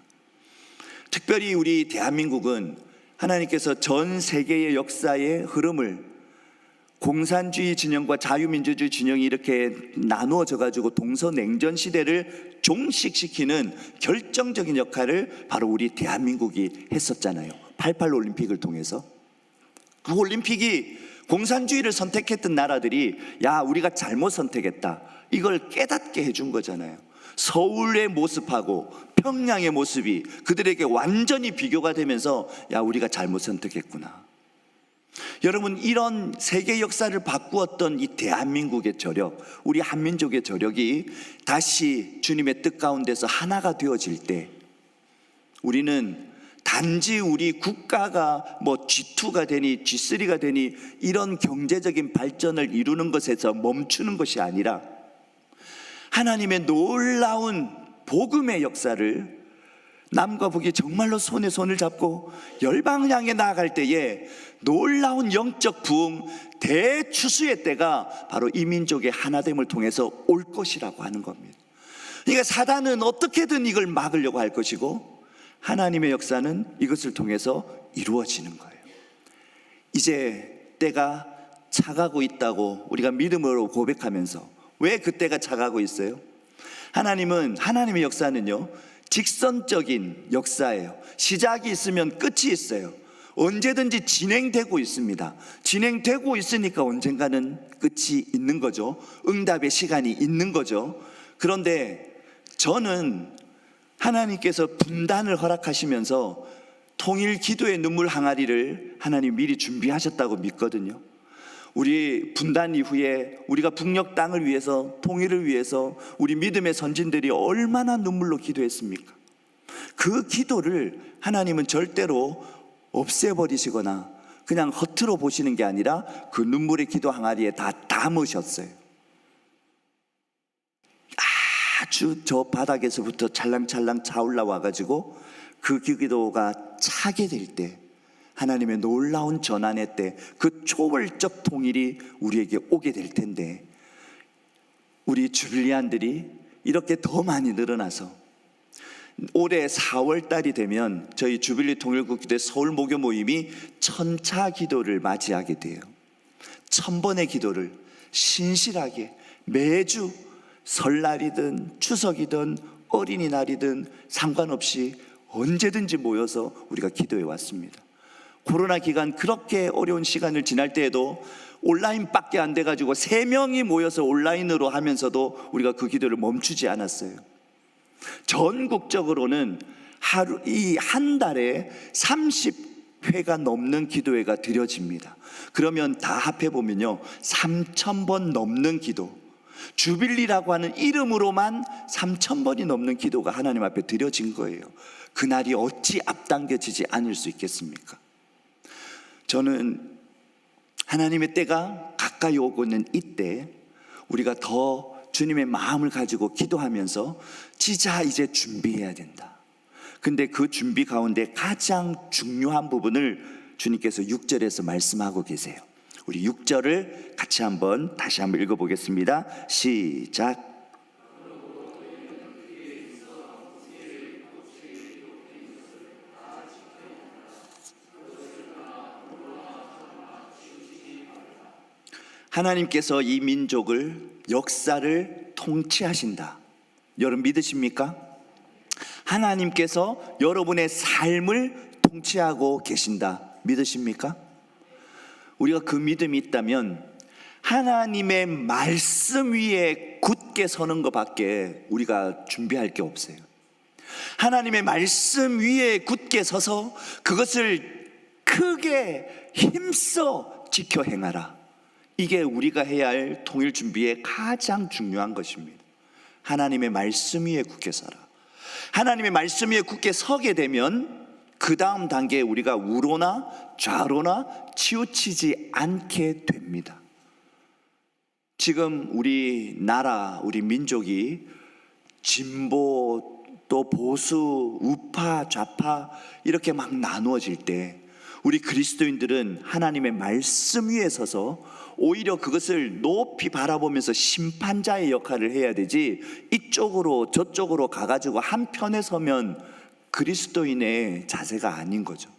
[SPEAKER 4] 특별히 우리 대한민국은 하나님께서 전 세계의 역사의 흐름을 공산주의 진영과 자유민주주의 진영이 이렇게 나누어져 가지고 동서냉전 시대를 종식시키는 결정적인 역할을 바로 우리 대한민국이 했었잖아요. 88 올림픽을 통해서. 그 올림픽이 공산주의를 선택했던 나라들이 우리가 잘못 선택했다, 이걸 깨닫게 해준 거잖아요. 서울의 모습하고 평양의 모습이 그들에게 완전히 비교가 되면서 우리가 잘못 선택했구나. 여러분, 이런 세계 역사를 바꾸었던 이 대한민국의 저력, 우리 한민족의 저력이 다시 주님의 뜻 가운데서 하나가 되어질 때 우리는 단지 우리 국가가 G2가 되니 G3가 되니 이런 경제적인 발전을 이루는 것에서 멈추는 것이 아니라 하나님의 놀라운 복음의 역사를 남과 북이 정말로 손에 손을 잡고 열방을 향해 나아갈 때에 놀라운 영적 부흥, 대추수의 때가 바로 이 민족의 하나됨을 통해서 올 것이라고 하는 겁니다. 그러니까 사단은 어떻게든 이걸 막으려고 할 것이고 하나님의 역사는 이것을 통해서 이루어지는 거예요. 이제 때가 차가고 있다고 우리가 믿음으로 고백하면서 왜 그때가 차가고 있어요? 하나님의 역사는요, 직선적인 역사예요. 시작이 있으면 끝이 있어요. 언제든지 진행되고 있습니다. 진행되고 있으니까 언젠가는 끝이 있는 거죠. 응답의 시간이 있는 거죠. 그런데 저는 하나님께서 분단을 허락하시면서 통일 기도의 눈물 항아리를 하나님 미리 준비하셨다고 믿거든요. 우리 분단 이후에 우리가 북녘 땅을 위해서, 통일을 위해서 우리 믿음의 선진들이 얼마나 눈물로 기도했습니까? 그 기도를 하나님은 절대로 없애버리시거나 그냥 허투루 보시는 게 아니라 그 눈물의 기도 항아리에 다 담으셨어요. 아주 저 바닥에서부터 찰랑찰랑 차올라 와가지고 그 기도가 차게 될 때, 하나님의 놀라운 전환의 때, 그 초월적 통일이 우리에게 오게 될 텐데, 우리 주빌리안들이 이렇게 더 많이 늘어나서 올해 4월 달이 되면 저희 주빌리 통일국기도회 서울 모교 모임이 1000차 기도를 맞이하게 돼요. 1000번의 기도를 신실하게 매주 설날이든 추석이든 어린이날이든 상관없이 언제든지 모여서 우리가 기도해 왔습니다. 코로나 기간 그렇게 어려운 시간을 지날 때에도 온라인밖에 안 돼가지고 3명이 모여서 온라인으로 하면서도 우리가 그 기도를 멈추지 않았어요. 전국적으로는 하루, 이 한 달에 30회가 넘는 기도회가 드려집니다. 그러면 다 합해보면요 3000번 넘는 기도, 주빌리라고 하는 이름으로만 3000번이 넘는 기도가 하나님 앞에 드려진 거예요. 그날이 어찌 앞당겨지지 않을 수 있겠습니까? 저는 하나님의 때가 가까이 오고 있는 이때 우리가 더 주님의 마음을 가지고 기도하면서 진짜 이제 준비해야 된다. 근데 그 준비 가운데 가장 중요한 부분을 주님께서 6절에서 말씀하고 계세요. 우리 6절을 같이 다시 한번 읽어보겠습니다. 시작. 하나님께서 이 민족을, 역사를 통치하신다. 여러분 믿으십니까? 하나님께서 여러분의 삶을 통치하고 계신다. 믿으십니까? 우리가 그 믿음이 있다면 하나님의 말씀 위에 굳게 서는 것밖에 우리가 준비할 게 없어요. 하나님의 말씀 위에 굳게 서서 그것을 크게 힘써 지켜 행하라. 이게 우리가 해야 할 통일 준비의 가장 중요한 것입니다. 하나님의 말씀 위에 굳게 서라. 하나님의 말씀 위에 굳게 서게 되면 그 다음 단계에 우리가 우로나 좌로나 치우치지 않게 됩니다. 지금 우리 나라, 우리 민족이 진보 또 보수, 우파, 좌파 이렇게 막 나누어질 때 우리 그리스도인들은 하나님의 말씀 위에 서서 오히려 그것을 높이 바라보면서 심판자의 역할을 해야 되지, 이쪽으로 저쪽으로 가가지고 한편에 서면 그리스도인의 자세가 아닌 거죠.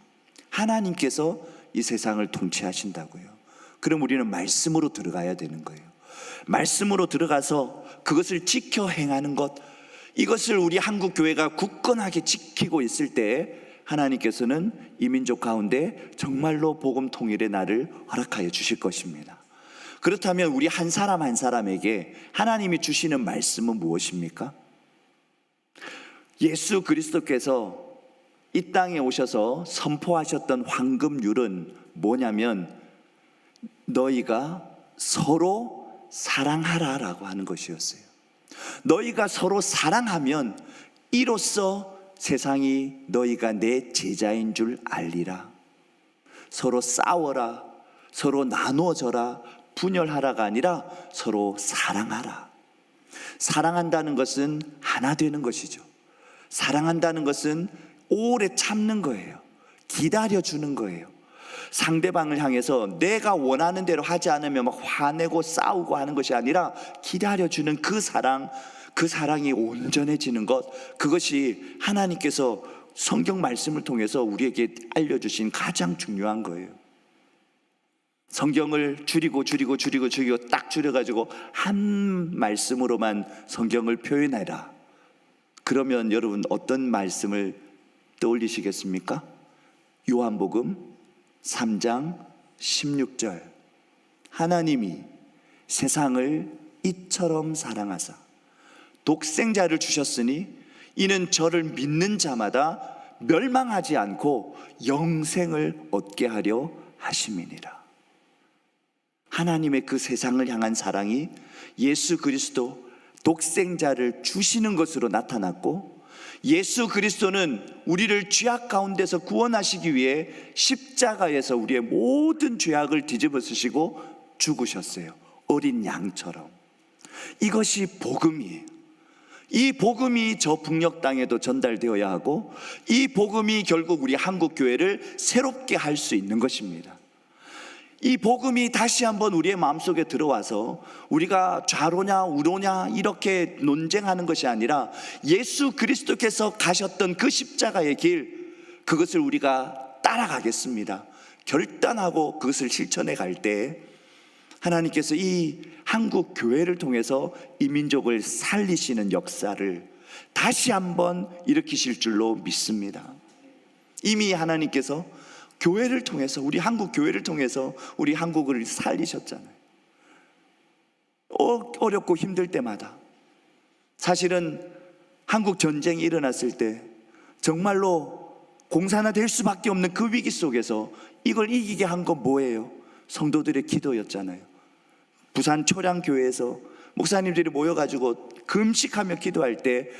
[SPEAKER 4] 하나님께서 이 세상을 통치하신다고요. 그럼 우리는 말씀으로 들어가야 되는 거예요. 말씀으로 들어가서 그것을 지켜 행하는 것, 이것을 우리 한국 교회가 굳건하게 지키고 있을 때 하나님께서는 이 민족 가운데 정말로 복음 통일의 날을 허락하여 주실 것입니다. 그렇다면 우리 한 사람 한 사람에게 하나님이 주시는 말씀은 무엇입니까? 예수 그리스도께서 이 땅에 오셔서 선포하셨던 황금률은 뭐냐면 너희가 서로 사랑하라라고 하는 것이었어요. 너희가 서로 사랑하면 이로써 세상이 너희가 내 제자인 줄 알리라. 서로 싸워라, 서로 나누어져라, 분열하라가 아니라 서로 사랑하라. 사랑한다는 것은 하나 되는 것이죠. 사랑한다는 것은 오래 참는 거예요. 기다려주는 거예요. 상대방을 향해서 내가 원하는 대로 하지 않으면 막 화내고 싸우고 하는 것이 아니라 기다려주는 그 사랑이 온전해지는 것, 그것이 하나님께서 성경 말씀을 통해서 우리에게 알려주신 가장 중요한 거예요. 성경을 줄이고 딱 줄여가지고 한 말씀으로만 성경을 표현해라. 그러면 여러분 어떤 말씀을 떠올리시겠습니까? 요한복음 3장 16절. 하나님이 세상을 이처럼 사랑하사 독생자를 주셨으니 이는 저를 믿는 자마다 멸망하지 않고 영생을 얻게 하려 하심이니라. 하나님의 그 세상을 향한 사랑이 예수 그리스도 독생자를 주시는 것으로 나타났고, 예수 그리스도는 우리를 죄악 가운데서 구원하시기 위해 십자가에서 우리의 모든 죄악을 뒤집어 쓰시고 죽으셨어요. 어린 양처럼. 이것이 복음이에요. 이 복음이 저 북녘 땅에도 전달되어야 하고, 이 복음이 결국 우리 한국 교회를 새롭게 할 수 있는 것입니다. 이 복음이 다시 한번 우리의 마음속에 들어와서 우리가 좌로냐 우로냐 이렇게 논쟁하는 것이 아니라 예수 그리스도께서 가셨던 그 십자가의 길, 그것을 우리가 따라가겠습니다. 결단하고 그것을 실천해 갈 때 하나님께서 이 한국 교회를 통해서 이 민족을 살리시는 역사를 다시 한번 일으키실 줄로 믿습니다. 이미 하나님께서 교회를 통해서, 우리 한국 교회를 통해서 우리 한국을 살리셨잖아요. 어렵고 힘들 때마다. 사실은 한국 전쟁이 일어났을 때 정말로 공산화될 수밖에 없는 그 위기 속에서 이걸 이기게 한 건 뭐예요? 성도들의 기도였잖아요. 부산 초량교회에서 목사님들이 모여가지고 금식하며 기도할 때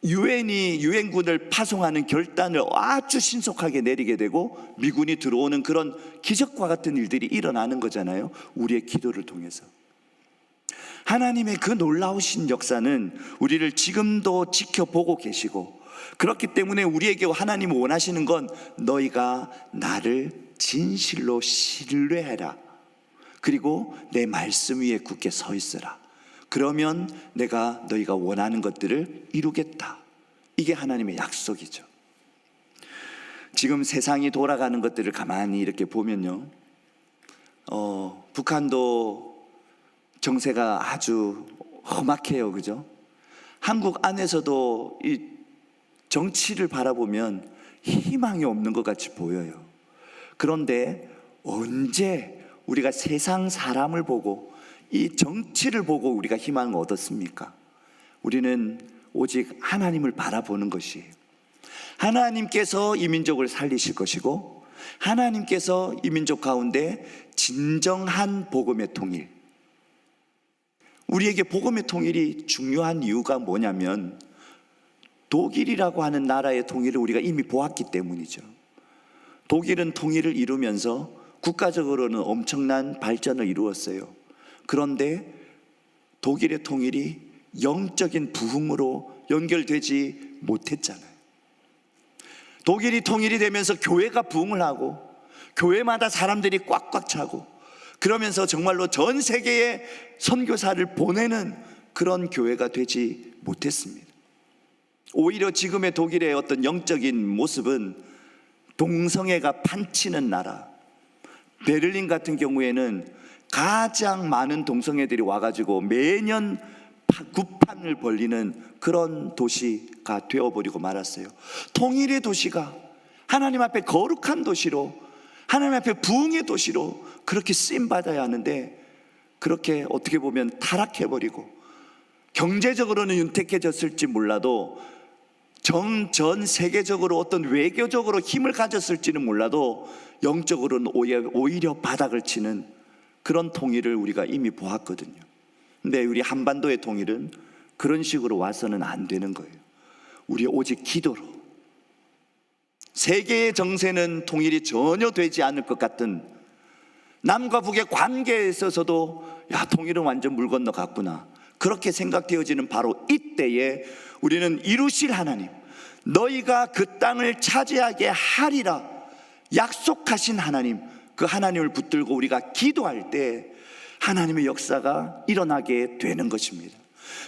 [SPEAKER 4] 유엔이 유엔군을 파송하는 결단을 아주 신속하게 내리게 되고 미군이 들어오는 그런 기적과 같은 일들이 일어나는 거잖아요. 우리의 기도를 통해서. 하나님의 그 놀라우신 역사는 우리를 지금도 지켜보고 계시고, 그렇기 때문에 우리에게 하나님이 원하시는 건 너희가 나를 진실로 신뢰해라. 그리고 내 말씀 위에 굳게 서 있으라. 그러면 내가 너희가 원하는 것들을 이루겠다. 이게 하나님의 약속이죠. 지금 세상이 돌아가는 것들을 가만히 이렇게 보면요, 북한도 정세가 아주 험악해요. 그죠? 한국 안에서도 이 정치를 바라보면 희망이 없는 것 같이 보여요. 그런데 언제 우리가 세상 사람을 보고 이 정치를 보고 우리가 희망을 얻었습니까? 우리는 오직 하나님을 바라보는 것이에요. 하나님께서 이 민족을 살리실 것이고, 하나님께서 이 민족 가운데 진정한 복음의 통일, 우리에게 복음의 통일이 중요한 이유가 뭐냐면 독일이라고 하는 나라의 통일을 우리가 이미 보았기 때문이죠. 독일은 통일을 이루면서 국가적으로는 엄청난 발전을 이루었어요. 그런데 독일의 통일이 영적인 부흥으로 연결되지 못했잖아요. 독일이 통일이 되면서 교회가 부흥을 하고 교회마다 사람들이 꽉꽉 차고, 그러면서 정말로 전 세계에 선교사를 보내는 그런 교회가 되지 못했습니다. 오히려 지금의 독일의 어떤 영적인 모습은 동성애가 판치는 나라, 베를린 같은 경우에는 가장 많은 동성애들이 와가지고 매년 구판을 벌리는 그런 도시가 되어버리고 말았어요. 통일의 도시가 하나님 앞에 거룩한 도시로, 하나님 앞에 부흥의 도시로 그렇게 쓰임받아야 하는데, 그렇게 어떻게 보면 타락해버리고 경제적으로는 윤택해졌을지 몰라도 전 세계적으로 어떤 외교적으로 힘을 가졌을지는 몰라도 영적으로는 오히려 바닥을 치는 그런 통일을 우리가 이미 보았거든요. 근데 우리 한반도의 통일은 그런 식으로 와서는 안 되는 거예요. 우리 오직 기도로, 세계의 정세는 통일이 전혀 되지 않을 것 같은, 남과 북의 관계에 있어서도 야, 통일은 완전 물 건너갔구나, 그렇게 생각되어지는 바로 이때에 우리는 이루실 하나님, 너희가 그 땅을 차지하게 하리라 약속하신 하나님, 그 하나님을 붙들고 우리가 기도할 때 하나님의 역사가 일어나게 되는 것입니다.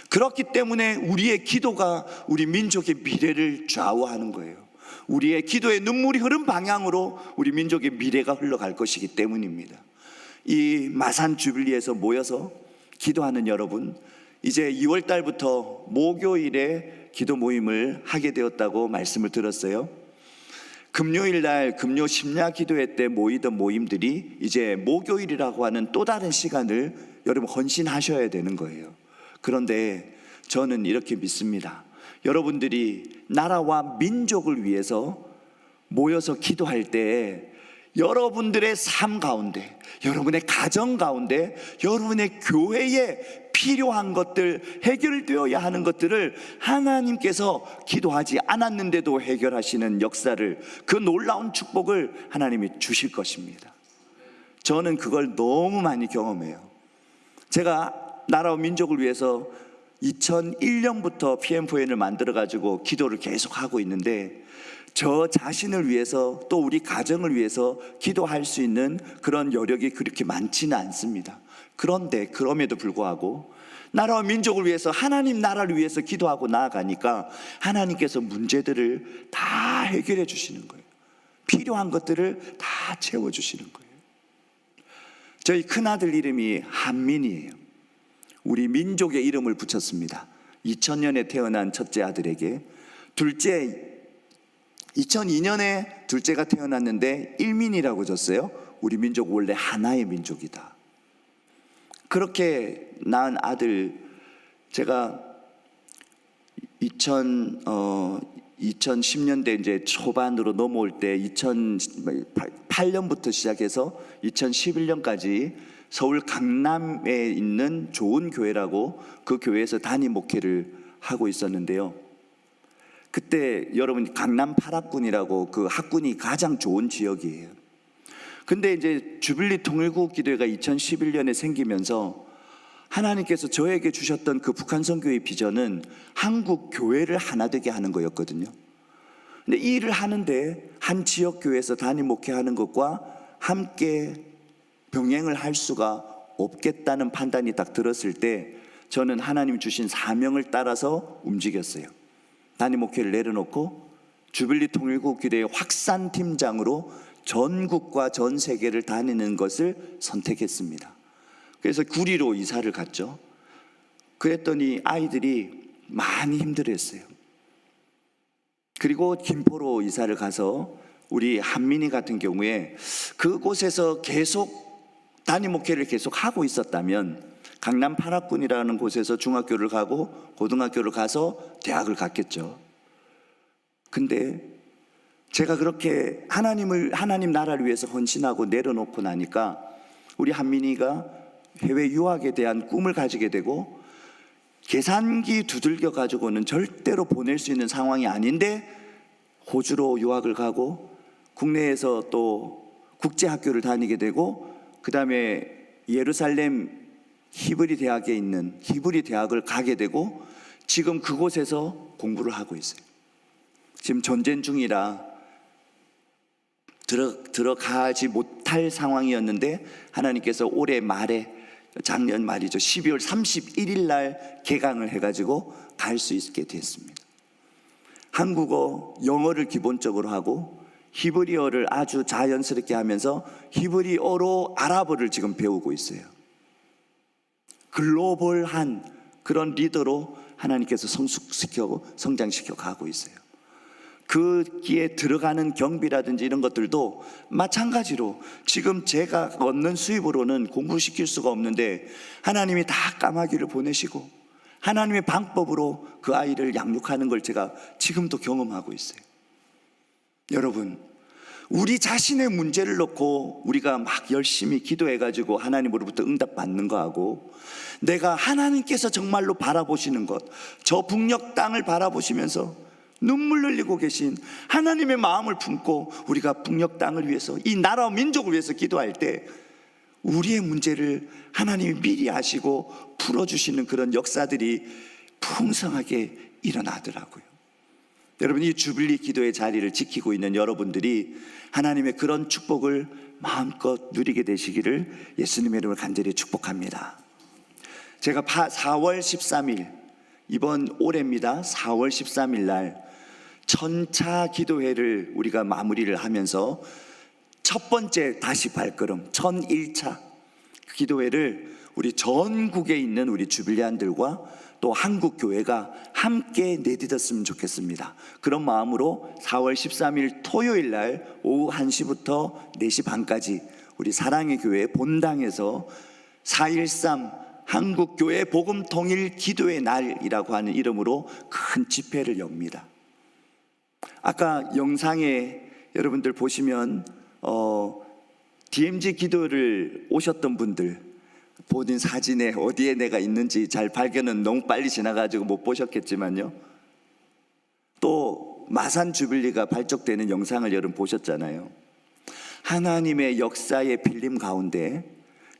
[SPEAKER 4] 그렇기 때문에 우리의 기도가 우리 민족의 미래를 좌우하는 거예요. 우리의 기도의 눈물이 흐른 방향으로 우리 민족의 미래가 흘러갈 것이기 때문입니다. 이 마산 주빌리에서 모여서 기도하는 여러분, 이제 2월 달부터 목요일에 기도 모임을 하게 되었다고 말씀을 들었어요. 금요일 날 금요 심야 기도회 때 모이던 모임들이 이제 목요일이라고 하는 또 다른 시간을 여러분 헌신하셔야 되는 거예요. 그런데 저는 이렇게 믿습니다. 여러분들이 나라와 민족을 위해서 모여서 기도할 때 여러분들의 삶 가운데, 여러분의 가정 가운데, 여러분의 교회에 필요한 것들, 해결되어야 하는 것들을 하나님께서 기도하지 않았는데도 해결하시는 역사를, 그 놀라운 축복을 하나님이 주실 것입니다. 저는 그걸 너무 많이 경험해요. 제가 나라와 민족을 위해서 2001년부터 PM4N을 만들어가지고 기도를 계속 하고 있는데, 저 자신을 위해서 또 우리 가정을 위해서 기도할 수 있는 그런 여력이 그렇게 많지는 않습니다. 그런데 그럼에도 불구하고 나라와 민족을 위해서, 하나님 나라를 위해서 기도하고 나아가니까 하나님께서 문제들을 다 해결해 주시는 거예요. 필요한 것들을 다 채워주시는 거예요. 저희 큰아들 이름이 한민이에요. 우리 민족의 이름을 붙였습니다. 2000년에 태어난 첫째 아들에게. 둘째, 2002년에 둘째가 태어났는데 일민이라고 줬어요. 우리 민족 원래 하나의 민족이다. 그렇게 낳은 아들, 제가 2010년대 이제 초반으로 넘어올 때 2008년부터 시작해서 2011년까지 서울 강남에 있는 좋은 교회라고 그 교회에서 담임 목회를 하고 있었는데요. 그때 여러분 강남 8학군이라고 그 학군이 가장 좋은 지역이에요. 근데 이제 주빌리 통일국 기도회가 2011년에 생기면서 하나님께서 저에게 주셨던 그 북한 선교의 비전은 한국 교회를 하나 되게 하는 거였거든요. 근데 이 일을 하는데 한 지역 교회에서 담임 목회하는 것과 함께 병행을 할 수가 없겠다는 판단이 딱 들었을 때 저는 하나님 주신 사명을 따라서 움직였어요. 담임 목회를 내려놓고 주빌리 통일국 기도회 확산팀장으로 전국과 전 세계를 다니는 것을 선택했습니다. 그래서 구리로 이사를 갔죠. 그랬더니 아이들이 많이 힘들어했어요. 그리고 김포로 이사를 가서 우리 한민이 같은 경우에 그곳에서 계속 담임 목회를 계속 하고 있었다면 강남 8학군이라는 곳에서 중학교를 가고 고등학교를 가서 대학을 갔겠죠. 근데 제가 그렇게 하나님 나라를 위해서 헌신하고 내려놓고 나니까 우리 한민이가 해외 유학에 대한 꿈을 가지게 되고, 계산기 두들겨 가지고는 절대로 보낼 수 있는 상황이 아닌데 호주로 유학을 가고 국내에서 또 국제학교를 다니게 되고, 그 다음에 예루살렘 히브리 대학에 있는 히브리 대학을 가게 되고 지금 그곳에서 공부를 하고 있어요. 지금 전쟁 중이라 들어가지 못할 상황이었는데 하나님께서 올해 말에, 작년 말이죠, 12월 31일 날 개강을 해가지고 갈 수 있게 됐습니다. 한국어, 영어를 기본적으로 하고 히브리어를 아주 자연스럽게 하면서 히브리어로 아랍어를 지금 배우고 있어요. 글로벌한 그런 리더로 하나님께서 성숙시키고 성장시켜 가고 있어요. 그 기에 들어가는 경비라든지 이런 것들도 마찬가지로 지금 제가 얻는 수입으로는 공부시킬 수가 없는데 하나님이 다 까마귀를 보내시고 하나님의 방법으로 그 아이를 양육하는 걸 제가 지금도 경험하고 있어요. 여러분, 우리 자신의 문제를 놓고 우리가 막 열심히 기도해가지고 하나님으로부터 응답받는 거하고, 내가 하나님께서 정말로 바라보시는 것, 저 북녘 땅을 바라보시면서 눈물 흘리고 계신 하나님의 마음을 품고 우리가 북녘 땅을 위해서, 이 나라와 민족을 위해서 기도할 때 우리의 문제를 하나님이 미리 아시고 풀어주시는 그런 역사들이 풍성하게 일어나더라고요. 여러분, 이 주빌리 기도의 자리를 지키고 있는 여러분들이 하나님의 그런 축복을 마음껏 누리게 되시기를 예수님의 이름으로 간절히 축복합니다. 제가 4월 13일, 이번 올해입니다. 4월 13일 날 천차 기도회를 우리가 마무리를 하면서 첫 번째 다시 발걸음 1001차 기도회를 우리 전국에 있는 우리 주빌리안들과 또 한국 교회가 함께 내딛었으면 좋겠습니다. 그런 마음으로 4월 13일 토요일 날 오후 1시부터 4시 반까지 우리 사랑의 교회 본당에서 4.13 한국교회 복음통일 기도의 날이라고 하는 이름으로 큰 집회를 엽니다. 아까 영상에 여러분들 보시면 DMZ 기도를 오셨던 분들, 본인 사진에 어디에 내가 있는지 잘 발견은 너무 빨리 지나가지고 못 보셨겠지만요. 또 마산 주빌리가 발족되는 영상을 여러분 보셨잖아요. 하나님의 역사의 필름 가운데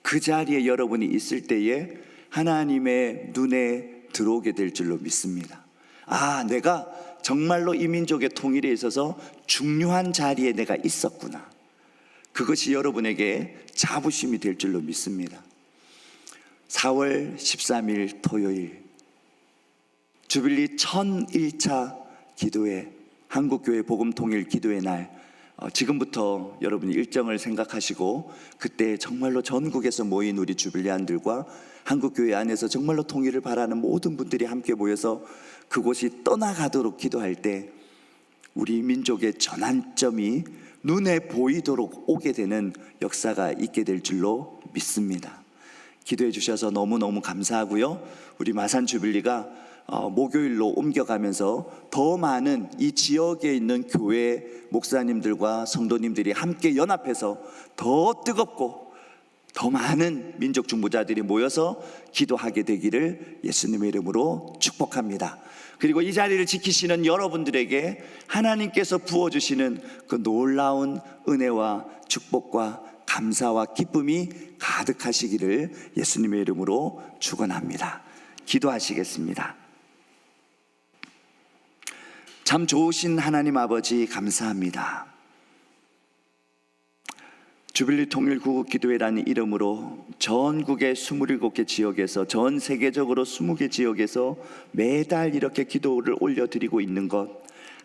[SPEAKER 4] 그 자리에 여러분이 있을 때에 하나님의 눈에 들어오게 될 줄로 믿습니다. 아, 내가 정말로 이 민족의 통일에 있어서 중요한 자리에 내가 있었구나. 그것이 여러분에게 자부심이 될 줄로 믿습니다. 4월 13일 토요일 주빌리 1001차 기도회, 한국교회 복음통일 기도회 날, 지금부터 여러분이 일정을 생각하시고 그때 정말로 전국에서 모인 우리 주빌리안들과 한국교회 안에서 정말로 통일을 바라는 모든 분들이 함께 모여서 그곳이 떠나가도록 기도할 때 우리 민족의 전환점이 눈에 보이도록 오게 되는 역사가 있게 될 줄로 믿습니다. 기도해 주셔서 너무너무 감사하고요. 우리 마산 주빌리가 목요일로 옮겨가면서 더 많은 이 지역에 있는 교회 목사님들과 성도님들이 함께 연합해서 더 뜨겁고 더 많은 민족 중보자들이 모여서 기도하게 되기를 예수님의 이름으로 축복합니다. 그리고 이 자리를 지키시는 여러분들에게 하나님께서 부어주시는 그 놀라운 은혜와 축복과 감사와 기쁨이 가득하시기를 예수님의 이름으로 축원합니다. 기도하시겠습니다. 참 좋으신 하나님 아버지 감사합니다. 주빌리 통일구국기도회라는 이름으로 전국의 27개 지역에서, 전 세계적으로 20개 지역에서 매달 이렇게 기도를 올려드리고 있는 것,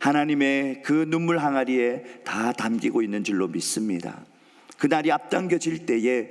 [SPEAKER 4] 하나님의 그 눈물 항아리에 다 담기고 있는 줄로 믿습니다. 그날이 앞당겨질 때에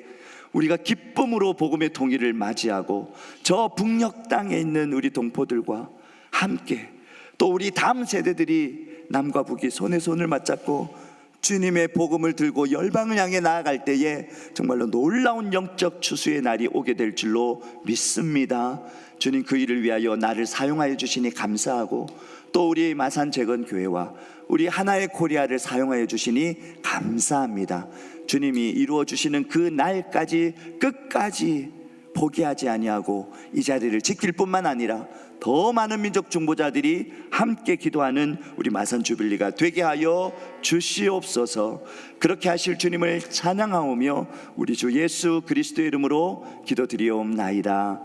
[SPEAKER 4] 우리가 기쁨으로 복음의 통일을 맞이하고 저 북녘 땅에 있는 우리 동포들과 함께 또 우리 다음 세대들이 남과 북이 손에 손을 맞잡고 주님의 복음을 들고 열방을 향해 나아갈 때에 정말로 놀라운 영적 추수의 날이 오게 될 줄로 믿습니다. 주님, 그 일을 위하여 나를 사용하여 주시니 감사하고 또 우리 마산 재건교회와 우리 하나의 코리아를 사용하여 주시니 감사합니다. 주님이 이루어 주시는 그 날까지 끝까지 포기하지 아니하고 이 자리를 지킬 뿐만 아니라 더 많은 민족 중보자들이 함께 기도하는 우리 마산 주빌리가 되게 하여 주시옵소서. 그렇게 하실 주님을 찬양하오며 우리 주 예수 그리스도의 이름으로 기도드리옵나이다.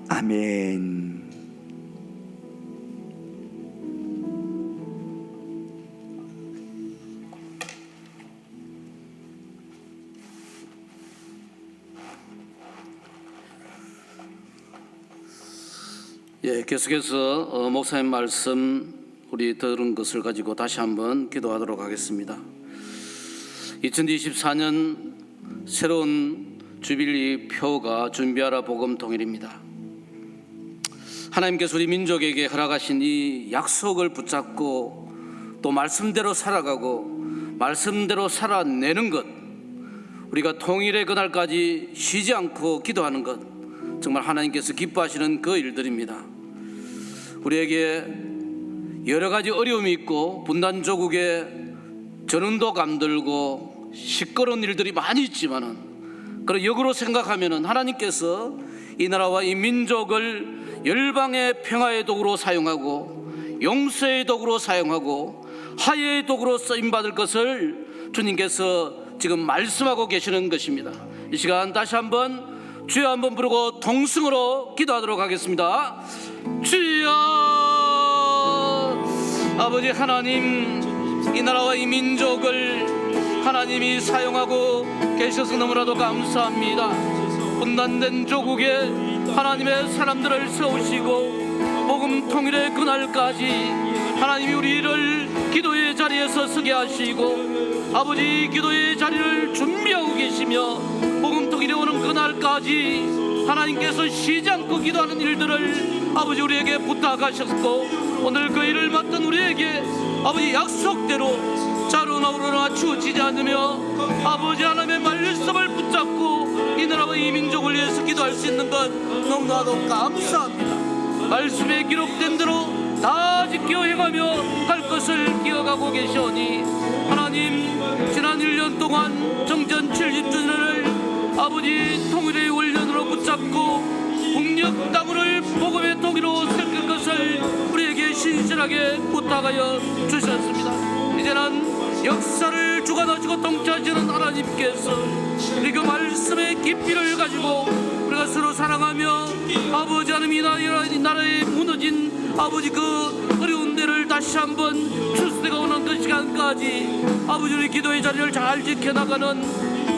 [SPEAKER 4] 아멘.
[SPEAKER 3] 예, 계속해서 목사님 말씀 우리 들은 것을 가지고 다시 한번 기도하도록 하겠습니다. 2024년 새로운 주빌리 표가 준비하라 복음 통일입니다. 하나님께서 우리 민족에게 허락하신 이 약속을 붙잡고 또 말씀대로 살아가고 말씀대로 살아내는 것, 우리가 통일의 그날까지 쉬지 않고 기도하는 것, 정말 하나님께서 기뻐하시는 그 일들입니다. 우리에게 여러 가지 어려움이 있고 분단 조국에 전운도 감들고 시끄러운 일들이 많이 있지만은, 그런 역으로 생각하면은 하나님께서 이 나라와 이 민족을 열방의 평화의 도구로 사용하고 용서의 도구로 사용하고 화해의 도구로 쓰임받을 것을 주님께서 지금 말씀하고 계시는 것입니다. 이 시간 다시 한번 주여 한번 부르고 동승으로 기도하도록 하겠습니다. 주여, 아버지 하나님, 이 나라와 이 민족을 하나님이 사용하고 계셔서 너무나도 감사합니다. 분단된 조국에 하나님의 사람들을 세우시고 복음 통일의 그날까지 하나님이 우리를 기도의 자리에서 서게 하시고 아버지 기도의 자리를 준비하고 계시며 복음 통일에 오는 그날까지 하나님께서 쉬지 않고 기도하는 일들을 아버지 우리에게 부탁하셨고, 오늘 그 일을 맡은 우리에게 아버지 약속대로 자루나 우러나 치우치지 않으며 아버지 하나님의 말씀을 붙잡고 이 나라와 이 민족을 위해서 기도할 수 있는 것 너무나도 감사합니다. 말씀에 기록된 대로 다 지켜 행하며 갈 것을 기억하고 계시오니 하나님, 지난 1년 동안 정전 70주년을 아버지 통일의 원년으로 붙잡고 북녘 땅을 복음의 통일로 세울 것을 우리에게 신실하게 부탁하여 주셨습니다. 이제는 역사를 주관하시고 통치하시는 하나님께서 우리 그 말씀의 깊이를 가지고 우리가 서로 사랑하며 아버지 하나님 이 나라에 무너진 아버지 그 어려운 데를 다시 한번 출세가 오는 그 시간까지 아버지 우리 기도의 자리를 잘 지켜나가는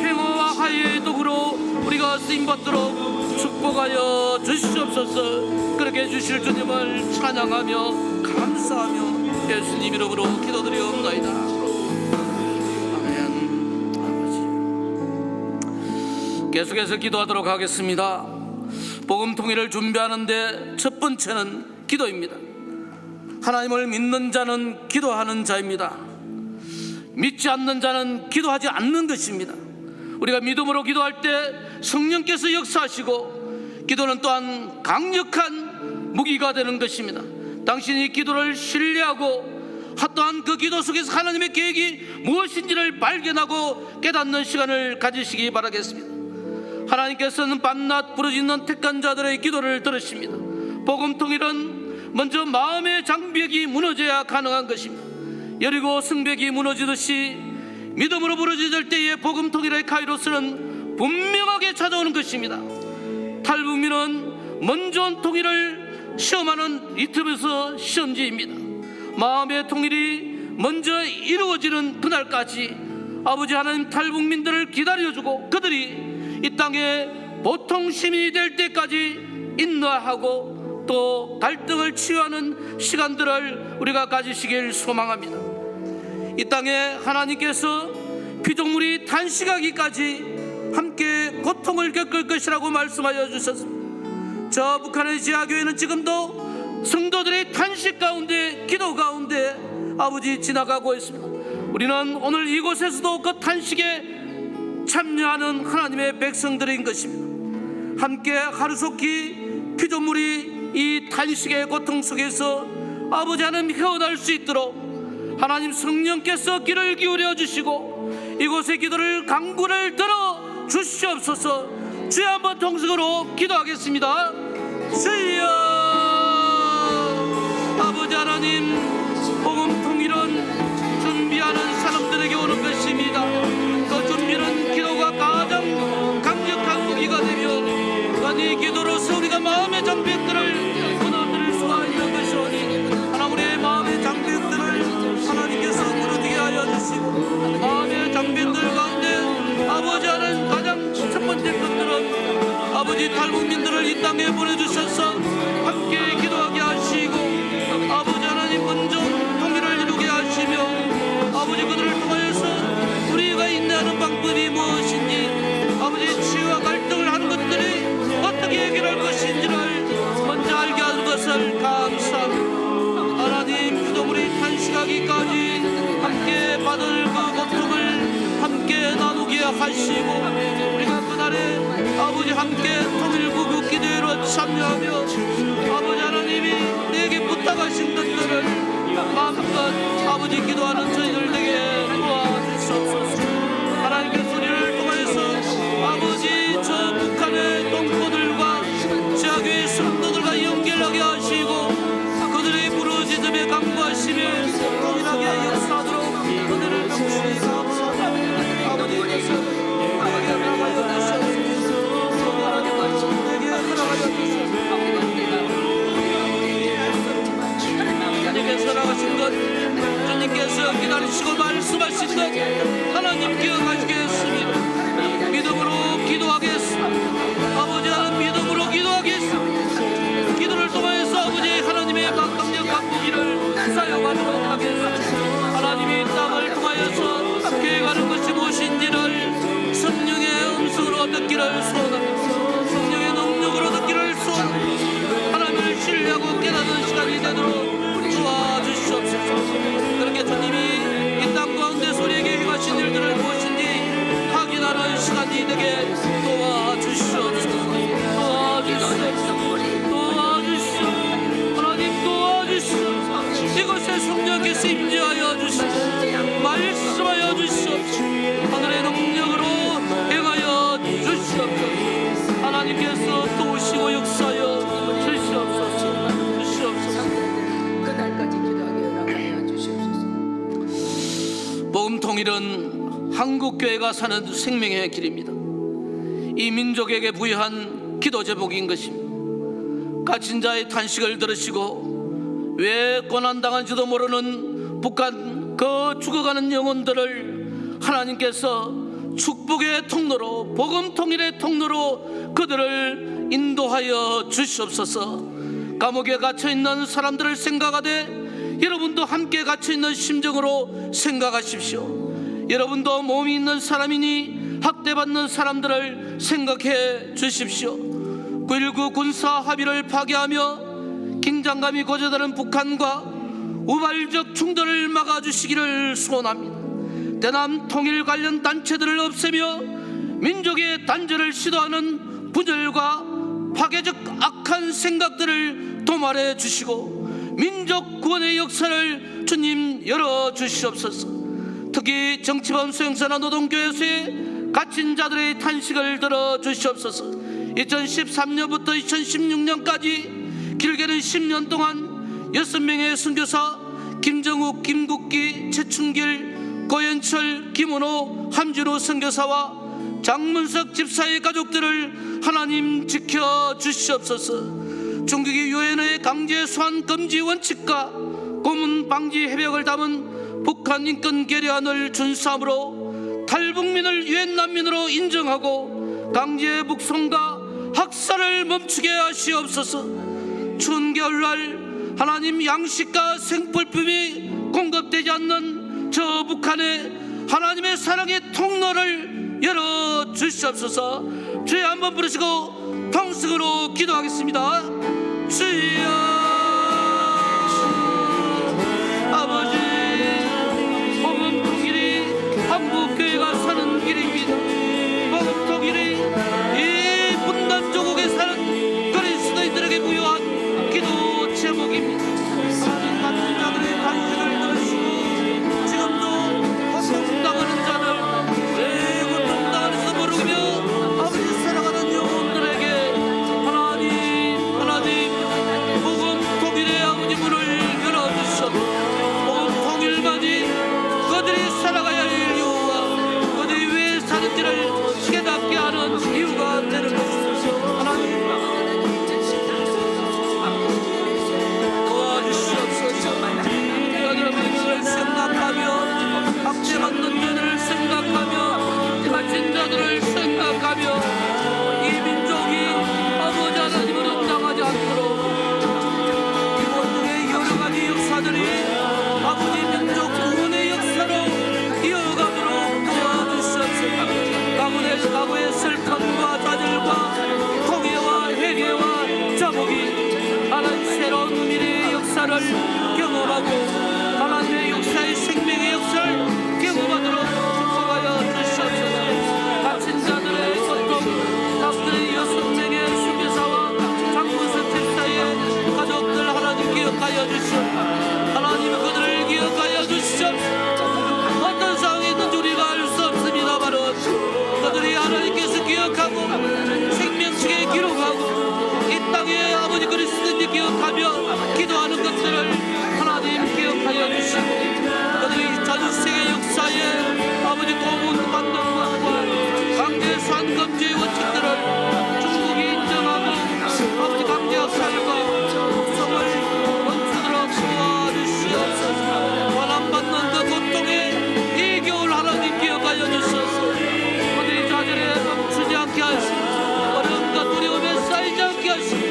[SPEAKER 3] 평화와 화해의 도구로 우리가 쓰임받도록 축복하여 주시옵소서. 그렇게 해주실 주님을 찬양하며 감사하며 예수님 이름으로 기도드리옵나이다. 아멘. 아버지, 계속해서 기도하도록 하겠습니다. 복음 통일을 준비하는데 첫 번째는 기도입니다. 하나님을 믿는 자는 기도하는 자입니다. 믿지 않는 자는 기도하지 않는 것입니다. 우리가 믿음으로 기도할 때 성령께서 역사하시고 기도는 또한 강력한 무기가 되는 것입니다. 당신이 기도를 신뢰하고 또한 그 기도 속에서 하나님의 계획이 무엇인지를 발견하고 깨닫는 시간을 가지시기 바라겠습니다. 하나님께서는 밤낮 부르짖는 택한 자들의 기도를 들으십니다. 복음 통일은 먼저 마음의 장벽이 무너져야 가능한 것입니다. 여리고 성벽이 무너지듯이 믿음으로 부르짖을 때에 복음 통일의 카이로스는 분명하게 찾아오는 것입니다. 탈북민은 먼저 통일을 시험하는 리트머스 시험지입니다. 마음의 통일이 먼저 이루어지는 그날까지 아버지 하나님 탈북민들을 기다려주고 그들이 이 땅에 보통 시민이 될 때까지 인도하고 또 갈등을 치유하는 시간들을 우리가 가지시길 소망합니다. 이 땅에 하나님께서 피조물이 탄식하기까지 함께 고통을 겪을 것이라고 말씀하여 주셨습니다. 저 북한의 지하교회는 지금도 성도들의 탄식 가운데 기도 가운데 아버지 지나가고 있습니다. 우리는 오늘 이곳에서도 그 탄식에 참여하는 하나님의 백성들인 것입니다. 함께 하루속히 피조물이 이 탄식의 고통 속에서 아버지 하나님 헤어날 수 있도록 하나님 성령께서 귀를 기울여 주시고 이곳의 기도를 간구를 들어 주시옵소서. 주여 한번 통성으로 기도하겠습니다. 주여. 아버지 하나님, 복음 통일은 준비하는 사람들에게 오는 것입니다. 그 준비는 기도가 가장 강력한 무기가 되며 이 기도로서 우리가 마음의 장벽들을 무너뜨릴 수가 있는 것이오니 하나님, 우리의 마음의 장벽들을 하나님께서 무너지게 하여 주시고 마음의 장벽들 가운데 아버지 하나님 가장 첫 번째 것들은 아버지 탈북민들을 이 땅에 보내주셔서 함께 기도하게 하시고 아버지 하나님 먼저 통일을 이루게 하시며 아버지 그들을 통해서 우리가 인내하는 방법이 무엇인지 아버지 치유와 갈등을 하는 것들이 어떻게 해결할 것인지를 먼저 알게 하는 것을 감사합니다. 하나님, 피조물이 탄식하기까지 함께 받을 그 고통을 함께 나누게 하시고 우리가 그날에 아버지 함께 통일구국 기도회로 참여하며 아버지 하나님이 내게 부탁하신 것들을 마음껏 아버지 기도하는 저희들 되게 도와주시옵소서. 하나님께서 우리를 통해서 아버지 저 북한의 동포들과 지하교회 성도들과 연결하게 하시고 그들의 부르짖음에 간구하시며 동일하게 역사하도록 그들을 명시하옵소서. 아버지께서 우리에게 나가여 주시옵소서. 하나님 말씀에게 나가여 주시옵소서. 주님께서 나가신 것, 주님께서 기다리시고 말씀하신 것 하나님 기억하시겠습니다. 믿음으로 기도하겠습니다. 아버지 하나님, 믿음으로 기도하겠습니다. 기도를 통해서 아버지 하나님의 강력한 무기를 사용하도록 하겠습니다. 하나님이 이 땅을 통하여서 계획하는 것이 무엇인지를 성령의 음성으로 듣기를 소원합니다. 성령의 능력으로 듣기를 소원합니다. 하나님을 신뢰하고 깨닫는 시간이 되도록 도와주시옵소서. 그렇게 주님이 이 땅 가운데서 우리에게 행하신 일들을 무엇인지 확인하는 시간이 되게 도와주시옵소서. 도와주시옵소서. 하나님 도와주시옵소서. 이곳에 성령께서 임재하여 주시고 말씀하시옵소서. 주시옵소서. 하나님께서 도우시고 역사하여 주시옵소서.
[SPEAKER 5] 그날까지 기도하게 연락하여 주시옵소서.
[SPEAKER 3] 복음 통일은 한국교회가 사는 생명의 길입니다. 이 민족에게 부여한 기도 제목인 것입니다. 갇힌 자의 탄식을 들으시고 왜 고난당한지도 모르는 북한 그 죽어가는 영혼들을 하나님께서 축복의 통로로, 복음 통일의 통로로 그들을 인도하여 주시옵소서. 감옥에 갇혀있는 사람들을 생각하되 여러분도 함께 갇혀있는 심정으로 생각하십시오. 여러분도 몸이 있는 사람이니 학대받는 사람들을 생각해 주십시오. 9.19 군사 합의를 파괴하며 긴장감이 고조되는 북한과 우발적 충돌을 막아주시기를 소원합니다. 대남 통일 관련 단체들을 없애며 민족의 단절을 시도하는 분열과 파괴적 악한 생각들을 도말해 주시고 민족 구원의 역사를 주님 열어주시옵소서. 특히 정치범 수용소나 노동교회소에 갇힌 자들의 탄식을 들어주시옵소서. 2013년부터 2016년까지 길게는 10년 동안 6명의 선교사 김정욱, 김국기, 최춘길, 고현철, 김원호, 함진호 선교사와 장문석 집사의 가족들을 하나님 지켜주시옵소서. 중국이 유엔의 강제 수환 금지 원칙과 고문 방지 협약을 담은 북한 인권 결의안을 준수함으로 탈북민을 유엔 난민으로 인정하고 강제 북송과 학살을 멈추게 하시옵소서. 추운 겨울날 하나님 양식과 생필품이 공급되지 않는 저 북한에 하나님의 사랑의 통로를 열어주시옵소서. 주여 한번 부르시고 통성으로 기도하겠습니다. 주여 아버지, 복음 통일이 한국교회가 사는 길입니다. 복음 통일이 이 분단 조국에 사는 그리스도인들에게 부여한 기도 제목입니다. 하나님 같은 자들의 간식을 들으시고 지금도 고통당하는 자들, 왜 고통당하는지도 모르며 아버지 살아가는 영혼들에게 하나님 복음 통일의 아버지 문을 열어주셔서 복음 통일만이 그들이 살아가야 할 이유와 그들이 왜 사는지를 깨닫게 하는 이유가 되는 것입니다. 하나님 도와주시옵소서. 여러분을 생각하며 학대받는 자들을 생각하며 갇힌 자들을 생각하며 이 민족이 아버지 하나님을 당하지 않도록 이번 중에 여러 가지 역사들이 아버지 민족 구원의 역사로 이어가도록 도와주시옵소서. 과거의 슬픔과 좌절과 통해와 회개와 자복이 하나님 새로운 미래의 역사를 경험하고 하나님의 역사의 생명의 역사를 경험하도록 축복하여 주시옵소서. 갇힌 자들의 고통, 남들의 6명의 수교사와 장군석 집사의 가족들 하나님 기억하여 주시옵소서. 하나님 그들을 기억하여 주시옵소서. 어떤 상황에 있는지 우리가 알 수 없습니다만 그들이 하나님께서 기억하고 생명책에 기록하고 이 땅에 아버지 그리스도를 기억하며 기도하는 것들을 하나님 기억하여 주시고 그들이 전생의 역사에 아버지 고문 받는 것과 강제 수환 금지의 원칙들을 중국이 인정하고 아버지 강제 학살과 북송을 멈추도록 도와주시옵소서. 원한받는 그 고통에 이 겨울 하나님 기억하여 주셔서 그들이 좌절에 멈추지 않게 하시고 어려움과 두려움에 쌓이지 않게 하시고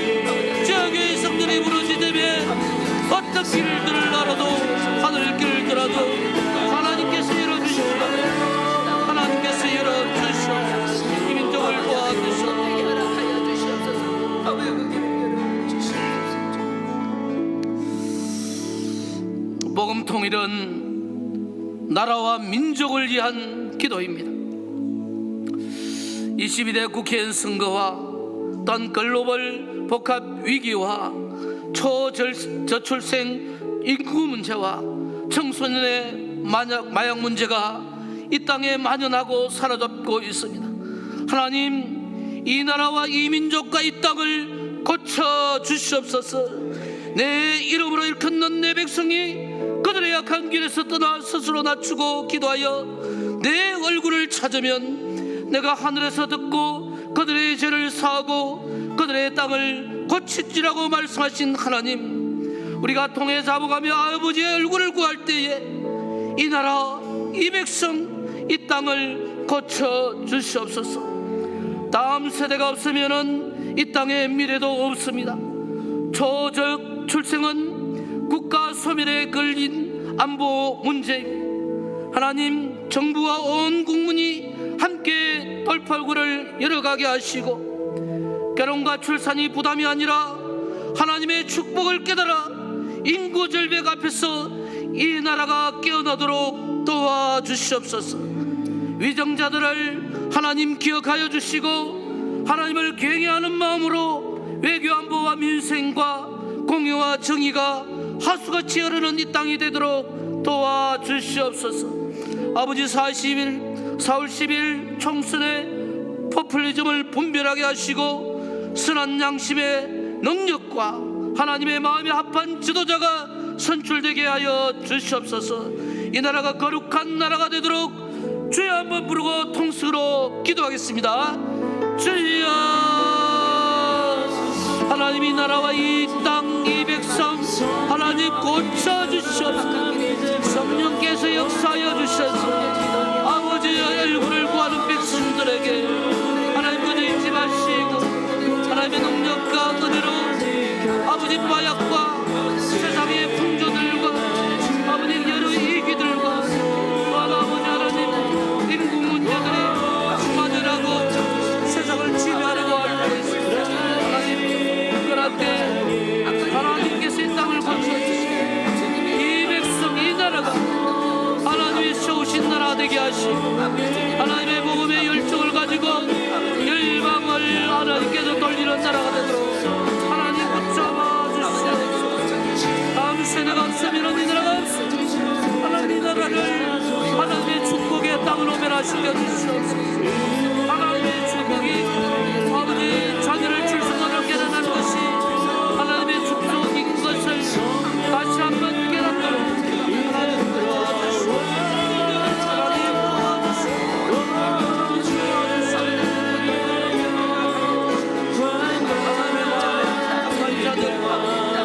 [SPEAKER 3] 지역의 성들이 무너지되며 어떤 길들을 나라도 하늘길을 들어도 하나님께서 열어주시오. 하나님께서 열어주시오. 이 민족을 도와주시오.
[SPEAKER 5] 연락하여 주시옵소서. 아버지 그 길을 열어주시옵소서.
[SPEAKER 3] 복음 통일은 나라와 민족을 위한 기도입니다. 22대 국회의원 선거와 또한 글로벌 복합 위기와 초저출생 인구 문제와 청소년의 마약 문제가 이 땅에 만연하고 사로잡고 있습니다. 하나님, 이 나라와 이 민족과 이 땅을 고쳐 주시옵소서. 내 이름으로 일컫는 내 백성이 그들의 약한 길에서 떠나 스스로 낮추고 기도하여 내 얼굴을 찾으면 내가 하늘에서 듣고 그들의 죄를 사하고 그들의 땅을 고치지라고 말씀하신 하나님, 우리가 통해 잡아가며 아버지의 얼굴을 구할 때에 이 나라 이 백성 이 땅을 고쳐 주시옵소서. 다음 세대가 없으면은 이 땅에 미래도 없습니다. 초적 출생은 국가 소멸에 걸린 안보 문제입니다. 하나님, 정부와 온 국민이 함께 돌팔구를 열어가게 하시고 결혼과 출산이 부담이 아니라 하나님의 축복을 깨달아 인구 절벽 앞에서 이 나라가 깨어나도록 도와주시옵소서. 위정자들을 하나님 기억하여 주시고 하나님을 경외하는 마음으로 외교 안보와 민생과 공의와 정의가 하수같이 흐르는 이 땅이 되도록 도와주시옵소서. 아버지, 4월 10일 총선에 포퓰리즘을 분별하게 하시고 선한 양심의 능력과 하나님의 마음에 합한 지도자가 선출되게 하여 주시옵소서. 이 나라가 거룩한 나라가 되도록 주여 한번 부르고 통성으로 기도하겠습니다. 주여, 하나님 이 나라와 이 땅 이 백성 하나님 고쳐주시옵소서. 성령께서 역사하여 주셔서 아버지의 얼굴을 구하는 백성들에게 하나님 은혜 잊지 마시고 하나님의 능력과 은혜로 아버지 마약과 세상의 풍조들과 아버지 여러 이기들과 또한 아버지 하나님 인구 문제들이 만연하고 세상을 지배하려고 하고 있습니다. 하나님, 그런데 하나님께서 이 땅을 고쳐주시고 이 백성 이 나라가 하나님이 세우신 나라 되게 하시고 하나님의 복음의 열정을 가지고 열방을 하나님께서 돌리는 나라가 되도록 하나님 붙잡아 주시옵소서. 다음 세대가 없으면 이 나라가 없습니다. 하나님 이 나라를 하나님의 축복의 땅으로 변화시켜 주시옵소서. 하나님의 축복이 아버지 자녀를 출생하며 깨어난 것이 하나님의 축복인 것을 다시 한번 깨닫도록 하나님 도와주시옵소서. 하나님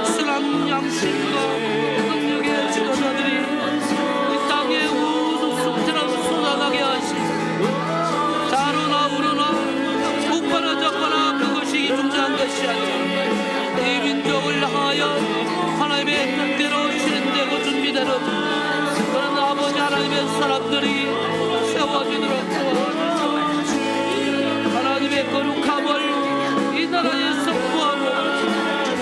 [SPEAKER 3] 신앙 양심과 능력의 지도자들이 이 땅에 우수성처럼 쏟아나게 하시고 자로나 우로나 묵거나 적거나 그것이 중요한 것이 아니라 이 민족을 향하여 하나님의 뜻대로 실현되고 준비되는 그런 아버지 하나님의 사람들이 세워지도록 도와주시옵소서. 하나님의 거룩함을 이 나라에 선포하고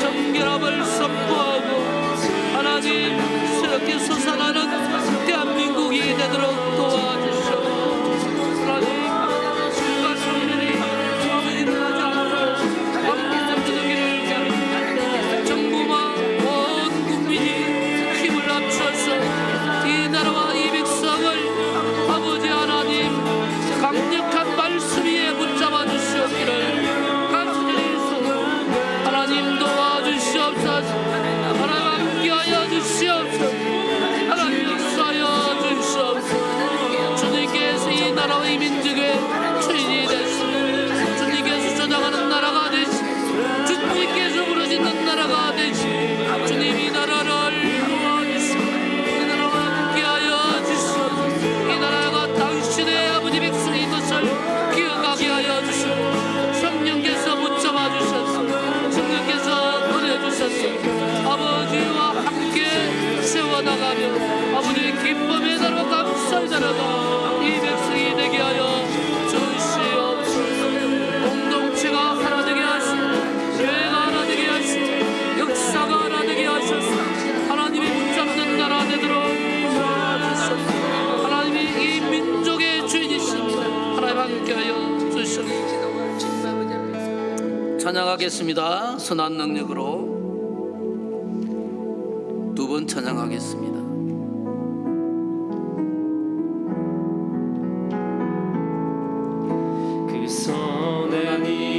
[SPEAKER 3] 정결함을 선포하고 하나님 새롭게 솟아나는 대한민국이 되도록 도와주시옵소서. 하나님, 주가 성민이 아버지 일어나지 않도록 왕국의 주기를 위하여 정부와 온 국민이 힘을 합쳐서 이 나라와 이 백성을 아버지 하나님 강력한 말씀 위에 붙잡아 주시옵기를 간절히 소원합니다. 하나님 도와주시옵소서. 하나님 함께하여 주시옵소서. 하나님 역사하여 주시옵소서. 주님께서 이 나라와 이 민족의 주인이 되시고 주님께서 조장하는 나라가 되시고 주님께서 부르짖는 나라가 되시고 주님 이 나라를 도와주시고 이 나라와 함께하여 주시옵소서. 이 나라가 당신의 아버지 백성인 것을 기억하게 하여 주시고 성령께서 붙잡아 주셨소. 성령께서 보내주셨소. 아버지와 함께 세워나가며 아버지의 기쁨의 나라와 감사의 나라가 이 백성이 되게 하여 주시옵소서. 공동체가 하나 되게 하시고 교회가 하나 되게 하시고 역사가 하나 되게 하셔서 하나님이 붙잡는 나라 되도록 도와주시옵소서. 하나님이 이 민족의 주인이십니다. 하나님 함께하여 주시옵소서. 찬양하겠습니다. 선한 능력으로 두 번 찬양하겠습니다.
[SPEAKER 1] 그 선한 이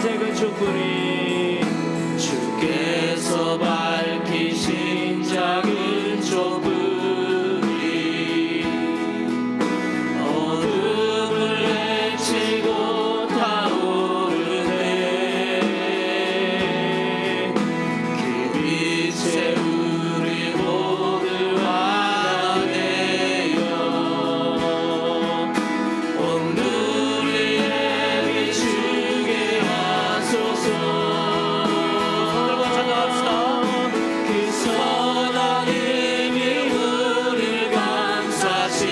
[SPEAKER 1] 작은 촛불이 주께서 밝히신 작은 촛불이 어둠을 헤치고 타오르네. 그 빛에 우리 모두 하나 되어 오늘의 비추게 하소서. 찬양합시다. 그 선한 힘이 우리를 감싸시니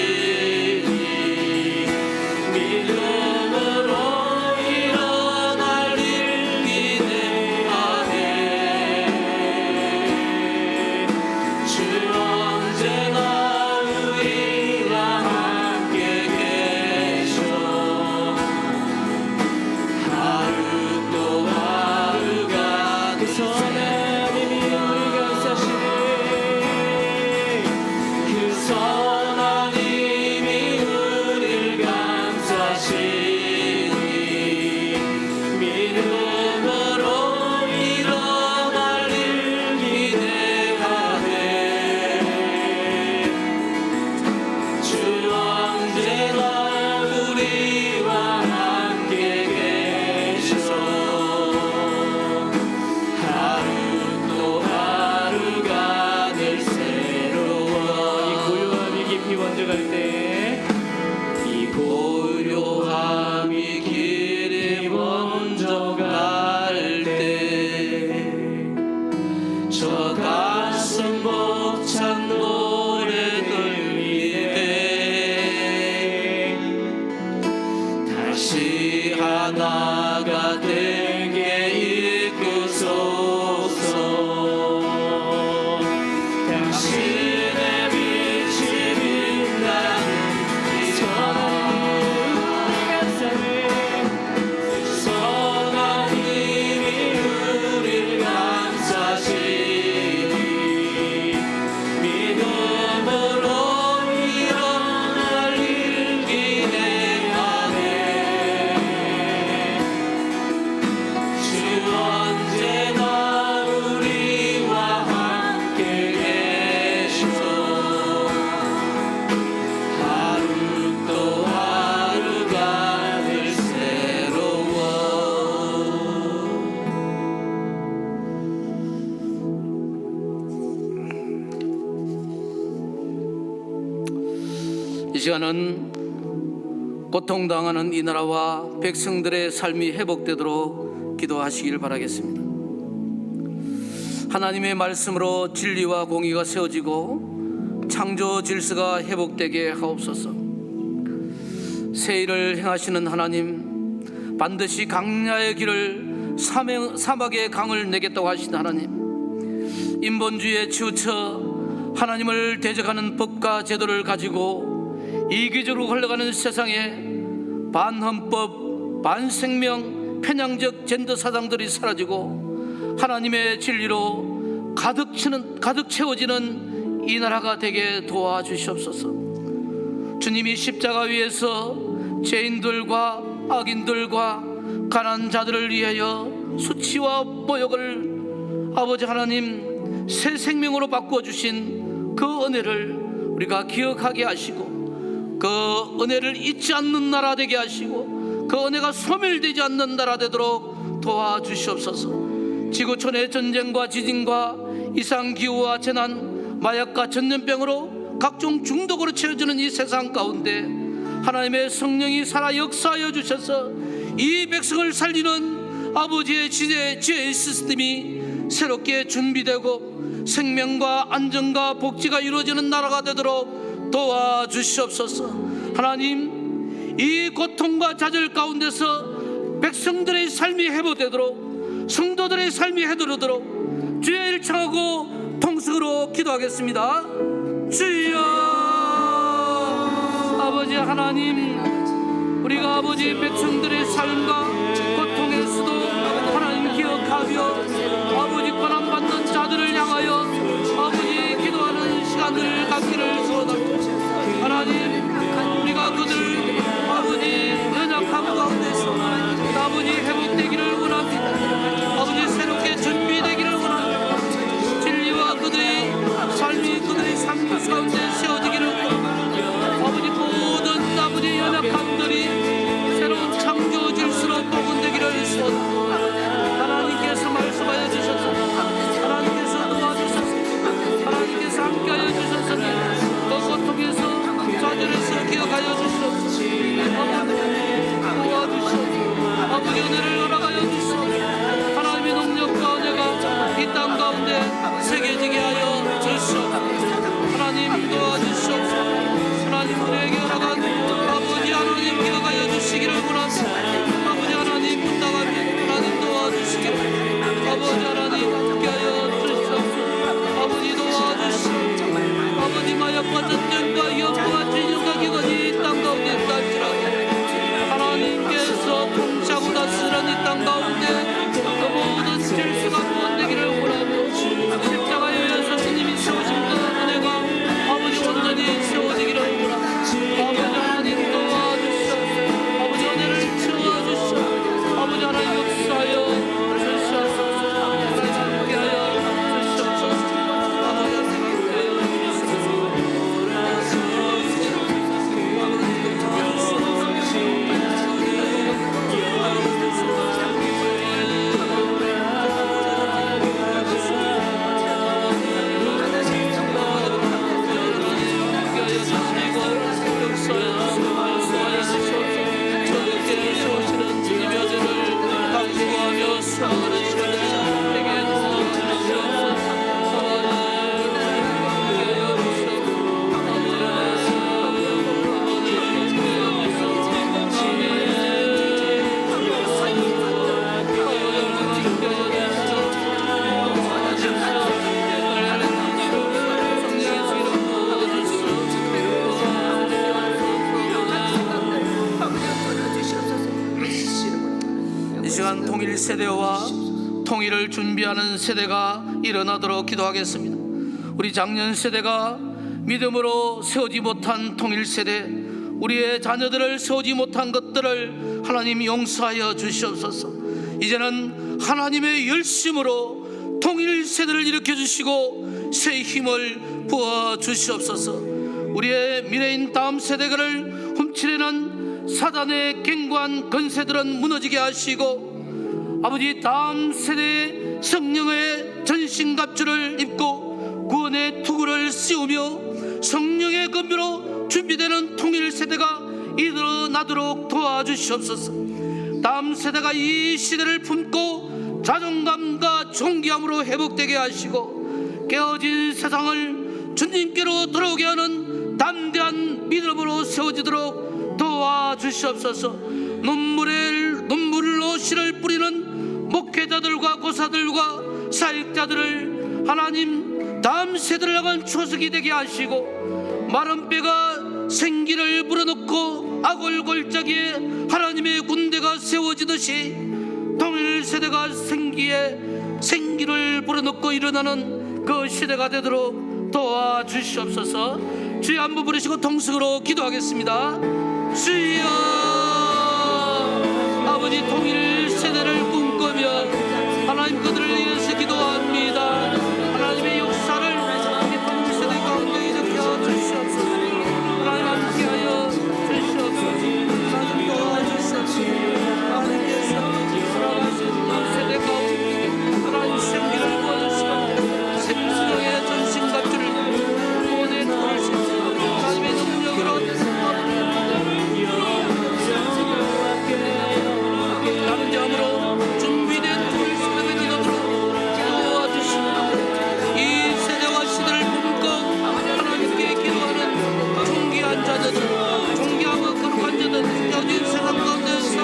[SPEAKER 1] 믿음으로 일어날 일 기대하네. 주 언제나 우리와 함께 계셔. 하루 또 하루가 그 선한 힘이 우리를 감싸시네. 그 선한 힘이 우리를 감싸시니 믿음으로 일어날 일 기대하네. 주 언제나 우리와 함께 계셔. 하루 또 하루가 늘 새로워. 이 고요함이 깊이 번져갈 때, 이 고요함이 길이 번져갈 때, 저 가슴 벅찬 노래 들리네. 다시 하나가 되게 이끄소서. 당신의 빛이 빛나는 이 선한 감싸네. 선한 힘이 우리를 감싸시니 믿음으로 일어날 일 기대하네. 주 언제나 우리와 함께 계셔. 하루 또 하루가 늘 새로워.
[SPEAKER 3] 이 시간은 고통당하는 이 나라와 백성들의 삶이 회복되도록 기도하시길 바라겠습니다. 하나님의 말씀으로 진리와 공의가 세워지고 창조 질서가 회복되게 하옵소서. 새 일을 행하시는 하나님, 반드시 강야의 길을 사막의 강을 내겠다고 하신 하나님, 인본주의에 치우쳐 하나님을 대적하는 법과 제도를 가지고 이기적으로 흘러가는 세상에 반헌법, 반생명, 편향적 젠더 사상들이 사라지고 하나님의 진리로 가득 채워지는 이 나라가 되게 도와주시옵소서. 주님이 십자가 위에서 죄인들과 악인들과 가난한 자들을 위하여 수치와 모욕을 아버지 하나님 새 생명으로 바꾸어주신 그 은혜를 우리가 기억하게 하시고 그 은혜를 잊지 않는 나라 되게 하시고 그 은혜가 소멸되지 않는 나라 되도록 도와주시옵소서. 지구촌의 전쟁과 지진과 이상기후와 재난, 마약과 전염병으로 각종 중독으로 채워지는 이 세상 가운데 하나님의 성령이 살아 역사하여 주셔서 이 백성을 살리는 아버지의 지혜의 시스템이 새롭게 준비되고 생명과 안정과 복지가 이루어지는 나라가 되도록 도와주시옵소서. 하나님, 이 고통과 좌절 가운데서 백성들의 삶이 회복되도록, 성도들의 삶이 회복되도록 주의 일을 청하고 통성으로 기도하겠습니다. 주여, 아버지 하나님, 우리가 아버지 백성들의 삶과 고통에서도 하나님 기억하며 아버지 고난받는 자들을 향하여 아버지 기도하는 시간을 갖기를 소원합니다. 하나님, 우리가 그들 아버지 연약함 가운데서 아버지 회복되기를 원합니다. 이 시간 통일 세대와 통일을 준비하는 세대가 일어나도록 기도하겠습니다. 우리 작년 세대가 믿음으로 세우지 못한 통일 세대, 우리의 자녀들을 세우지 못한 것들을 하나님 용서하여 주시옵소서. 이제는 하나님의 열심으로 통일 세대를 일으켜 주시고 새 힘을 부어 주시옵소서. 우리의 미래인 다음 세대를 훔치려는 사단의 갱고한 건세들은 무너지게 하시고, 아버지 다음 세대의 성령의 전신갑주를 입고 구원의 투구를 씌우며 성령의 건비로 준비되는 통일 세대가 일어나도록 도와주시옵소서. 다음 세대가 이 시대를 품고 자존감과 존귀함으로 회복되게 하시고, 깨어진 세상을 주님께로 돌아오게 하는 담대한 믿음으로 세워지도록 도와주시옵소서. 눈물로 씨를 뿌리는 목회자들과 고사들과 사역자들을 하나님 다음 세대를 향한 초석이 되게 하시고, 마른 뼈가 생기를 불어넣고 아골골짜기에 하나님의 군대가 세워지듯이 통일 세대가 생기를 불어넣고 일어나는 그 시대가 되도록 도와주시옵소서. 주여 한번 부르시고 통성으로 기도하겠습니다. 주여, 아버지 통일 세대를 꿈꾸며 하나님 그들을 위해서 기도합니다. 하나님의 역사를 이 통일 세대 가운데 일으켜 주시옵소서. 하나님 함께하여 주시옵소서. 하나님 도와주시옵소서. 하나님께서 살아가신 세대 가운데 하나님 생기를 부어주시고 생명의 전신갑주를 구원의 도를 하나님의 능력으로 남자함으로 준비된 통일 세대가 되도록 도와주시고, 이 세대와 시대를 품고 하나님께 기도하는 존귀한 자녀들, 존귀하고 거룩한 자들, 깨어진 세상 가운데서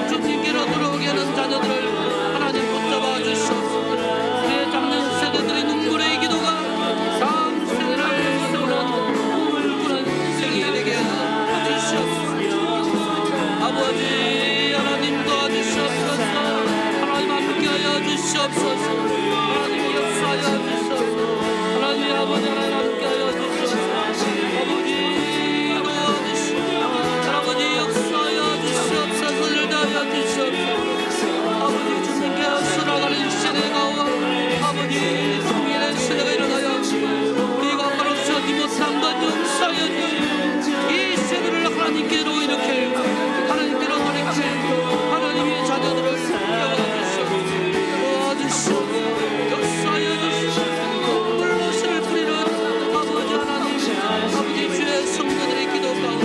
[SPEAKER 3] 주님께로 돌아오게 하는 자녀들을 하나님 붙잡아 주시옵소서. 우리의 작년 세대들의 눈물의 기도가 다음 세대를 세우는 꿈을 꾸는 생이 되게 하여 주시옵소서. 아버지 하나님 도와주시옵소서. 하나님 함께하여 주시옵소서. 하나님 역사하여 주시옵소서. 하나님 아버지 하나님 함께하여 주시옵소서. 아버지 도와주시옵소서. 아버지 역사하여 주시옵소서. 일하여 주시옵소서. 아버지 주님께 살아가는 시대가 와 아버지 통일의 시대가 일어나여 우리가 바로 서지 못한 것 용서하여 주시고, 이 세대를 하나님께로 일으킬 하나님께로 돌이킬 하나님의 자녀들을 도와주시옵소서. 역사하여 주시옵소서. 눈물로 씨를 뿌리는 아버지 하나님, 아버지 주의 성도들의 기도 가운데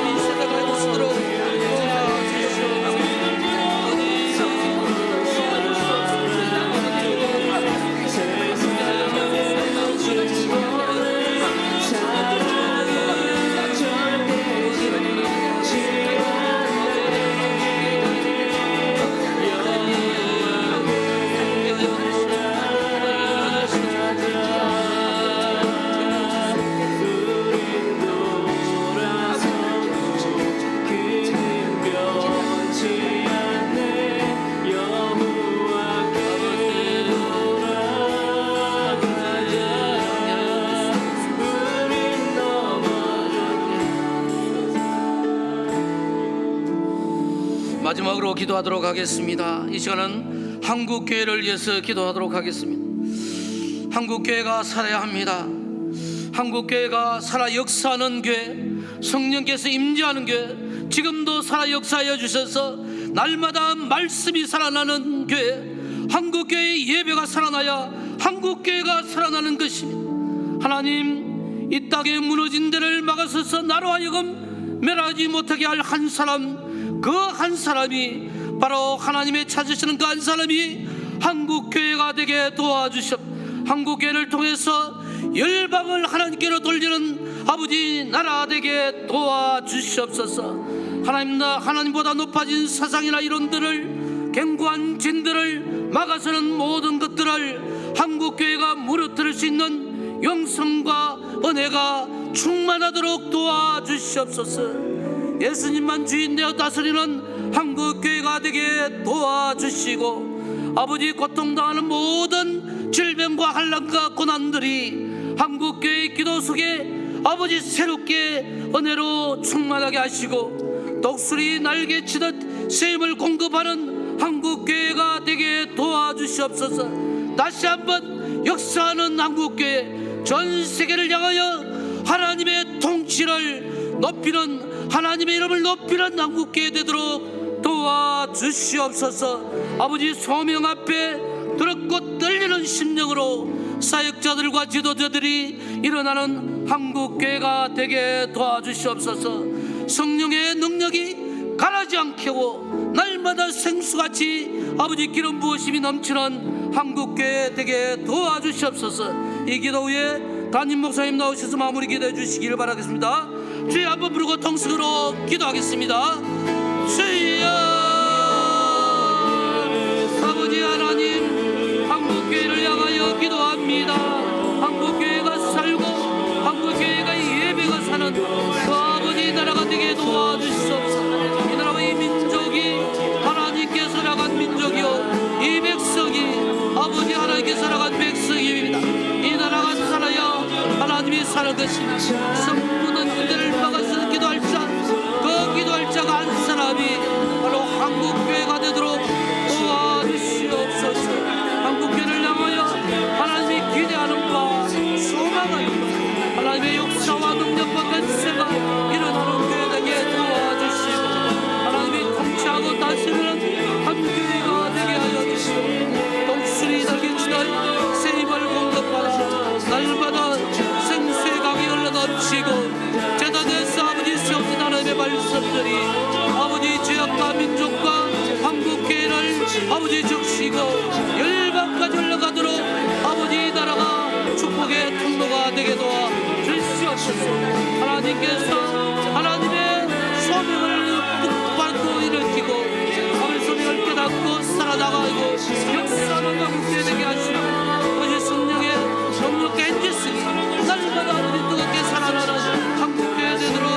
[SPEAKER 3] 이 세대가 일어서도록 도와주시옵소서. 마지막으로 기도하도록 하겠습니다. 이 시간은 한국교회를 위해서 기도하도록 하겠습니다. 한국교회가 살아야 합니다. 한국교회가 살아 역사하는 교회, 성령께서 임재하는 교회, 지금도 살아 역사하여 주셔서 날마다 말씀이 살아나는 교회, 한국교회의 예배가 살아나야 한국교회가 살아나는 것입니다. 하나님, 이 땅에 무너진 데를 막아서서 나로 하여금 멸하지 못하게 할 한 사람, 그 한 사람이 바로 하나님의 찾으시는 그 한 사람이 한국교회가 되게 도와주시옵. 한국교회를 통해서 열방을 하나님께로 돌리는 아버지 나라 되게 도와주시옵소서. 하나님보다 높아진 사상이나 이론들을, 견고한 진들을 막아서는 모든 것들을 한국교회가 무너뜨릴 수 있는 영성과 은혜가 충만하도록 도와주시옵소서. 예수님만 주인 되어 다스리는 한국교회가 되게 도와주시고, 아버지 고통당하는 모든 질병과 환난과 고난들이 한국교회의 기도 속에 아버지 새롭게 은혜로 충만하게 하시고, 독수리 날개치듯 세임을 공급하는 한국교회가 되게 도와주시옵소서. 다시 한번 역사하는 한국교회, 전 세계를 향하여 하나님의 통치를 높이는, 하나님의 이름을 높이는 한국교회 되도록 도와주시옵소서. 아버지 소명 앞에 더럽고 떨리는 심령으로 사역자들과 지도자들이 일어나는 한국교회가 되게 도와주시옵소서. 성령의 능력이 가라지 않게 하고 날마다 생수같이 아버지 기름 부으심이 넘치는 한국교회 되게 도와주시옵소서. 이 기도 후에 담임 목사님 나오셔서 마무리 기도해 주시기를 바라겠습니다. 주여 한번 부르고 통성으로 기도하겠습니다. 주여, 아버지 하나님, 한국교회를 향하여 기도합니다. 한국교회가 살고 한국교회가 예배가 사는 그 아버지 나라가 되게 도와주시옵소서. 이 나라와 이 민족이 하나님께서 나간 민족이요, 이 백성이 아버지 하나님께서 나간 백성입니다. 이 나라가 살아야 하나님이 사는 것입니다. 성부는 은혜를 막아서 기도할 자, 그 기도할 자가 한 사람이 바로 한국교회가 되도록 도와주시옵소서. 한국교회를 향하여 하나님이 기대하는 바, 소망하는 바, 하나님의 역사와 능력과 권세가 일어나는 교회 되게 도와주시고, 하나님이 통치하고 다스리는 한국교회가 되게 하여 주시고, 독수리 날개치듯 세임을 공급하라. 날마다 생수의 강이 흘러넘치고 제단에서 아버지 시옵신 하나님의 말씀들이 아버지 지역과 민족과 한국교회를 아버지 적시고 열방까지 흘러가도록 아버지 나라가 축복의 통로가 되게 도와 주시옵소서. 하나님께서 하나님의 소명을 받고 일으키고 아버지 소명을 깨닫고 살아나가고 역사하는 한국교회 되게 하시고, 아버지 성령의 능력과 인지스니 날마다 아버지 뜨겁게 살아나는 한국교회 되도록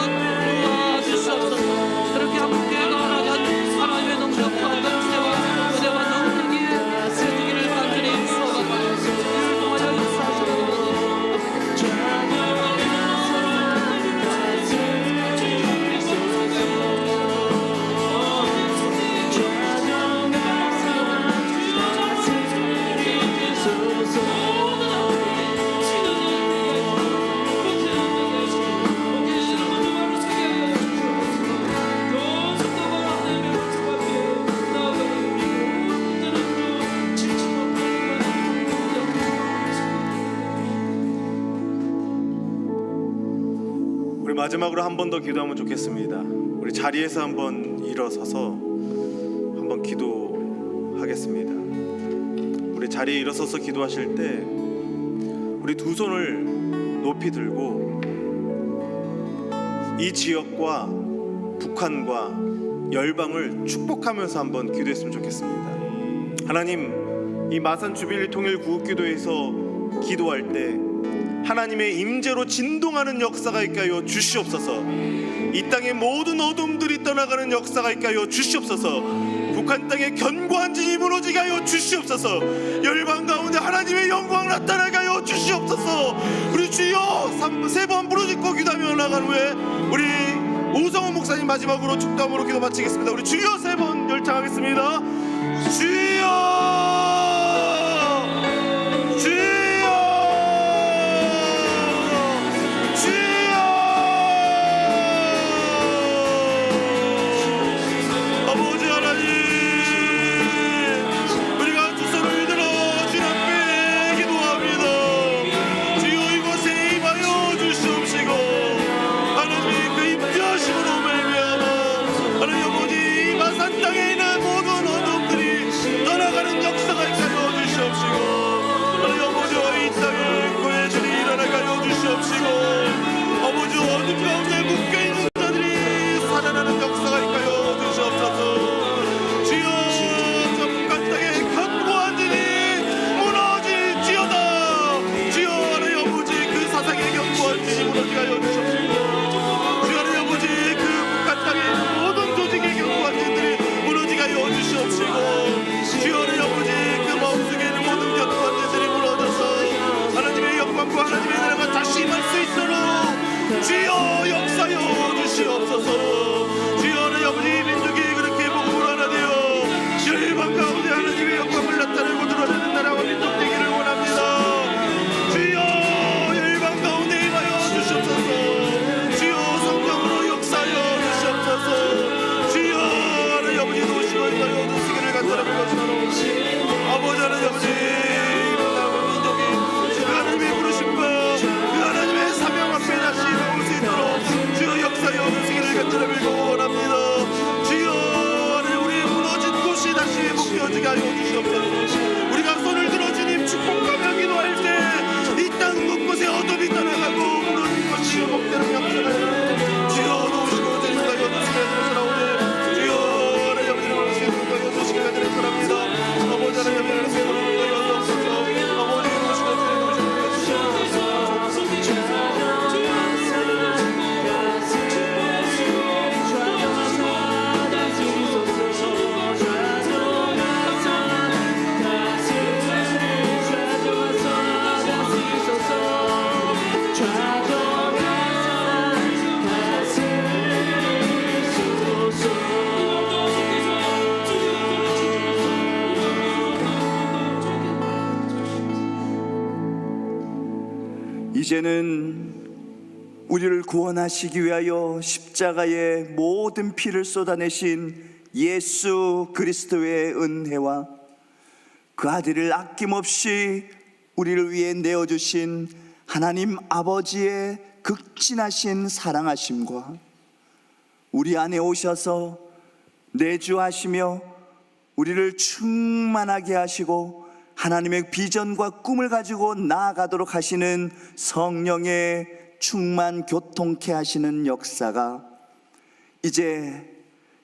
[SPEAKER 3] 도와주시옵소서. 그렇게 한국교회가 하나님 하나님의 능력과 권세와 은혜와 능력이 세우기를 간절히 소원합니다. 이를 통하여 역사하시는
[SPEAKER 6] 우리 마지막으로 한 번 더 기도하면 좋겠습니다. 우리 자리에서 한번 일어서서 한번 기도하겠습니다. 우리 자리에 일어서서 기도하실 때 우리 두 손을 높이 들고 이 지역과 북한과 열방을 축복하면서 한번 기도했으면 좋겠습니다. 하나님, 이 마산 주빌리 통일 구국기도에서 기도할 때 하나님의 임재로 진동하는 역사가 있게 하여 주시옵소서. 이 땅의 모든 어둠들이 떠나가는 역사가 있게 하여 주시옵소서. 북한 땅에 견고한 진이 무너지게 하여 주시옵소서. 열방 가운데 하나님의 영광 나타나게 하여 주시옵소서. 우리 주여 세 번 부르짖고 기도하며 나간 후에 우리 오성훈 목사님 마지막으로 축도함으로 기도 마치겠습니다. 우리 주여 세 번 열창하겠습니다. 주여, 땅에 있는 모든
[SPEAKER 4] 이제는 우리를 구원하시기 위하여 십자가에 모든 피를 쏟아내신 예수 그리스도의 은혜와 그 아들을 아낌없이 우리를 위해 내어주신 하나님 아버지의 극진하신 사랑하심과 우리 안에 오셔서 내주하시며 우리를 충만하게 하시고 하나님의 비전과 꿈을 가지고 나아가도록 하시는 성령의 충만 교통케 하시는 역사가 이제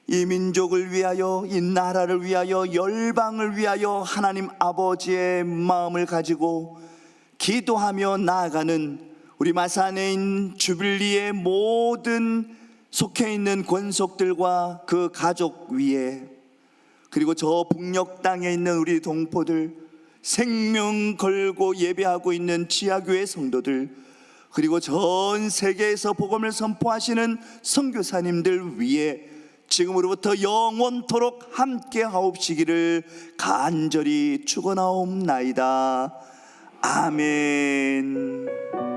[SPEAKER 4] 이 민족을 위하여, 이 나라를 위하여, 열방을 위하여 하나님 아버지의 마음을 가지고 기도하며 나아가는 우리 마산에 있는 주빌리의 모든 속해 있는 권속들과 그 가족 위에, 그리고 저 북녘 땅에 있는 우리 동포들, 생명 걸고 예배하고 있는 지하교회 성도들, 그리고 전 세계에서 복음을 선포하시는 선교사님들 위에 지금으로부터 영원토록 함께 하옵시기를 간절히 축원하옵나이다. 아멘.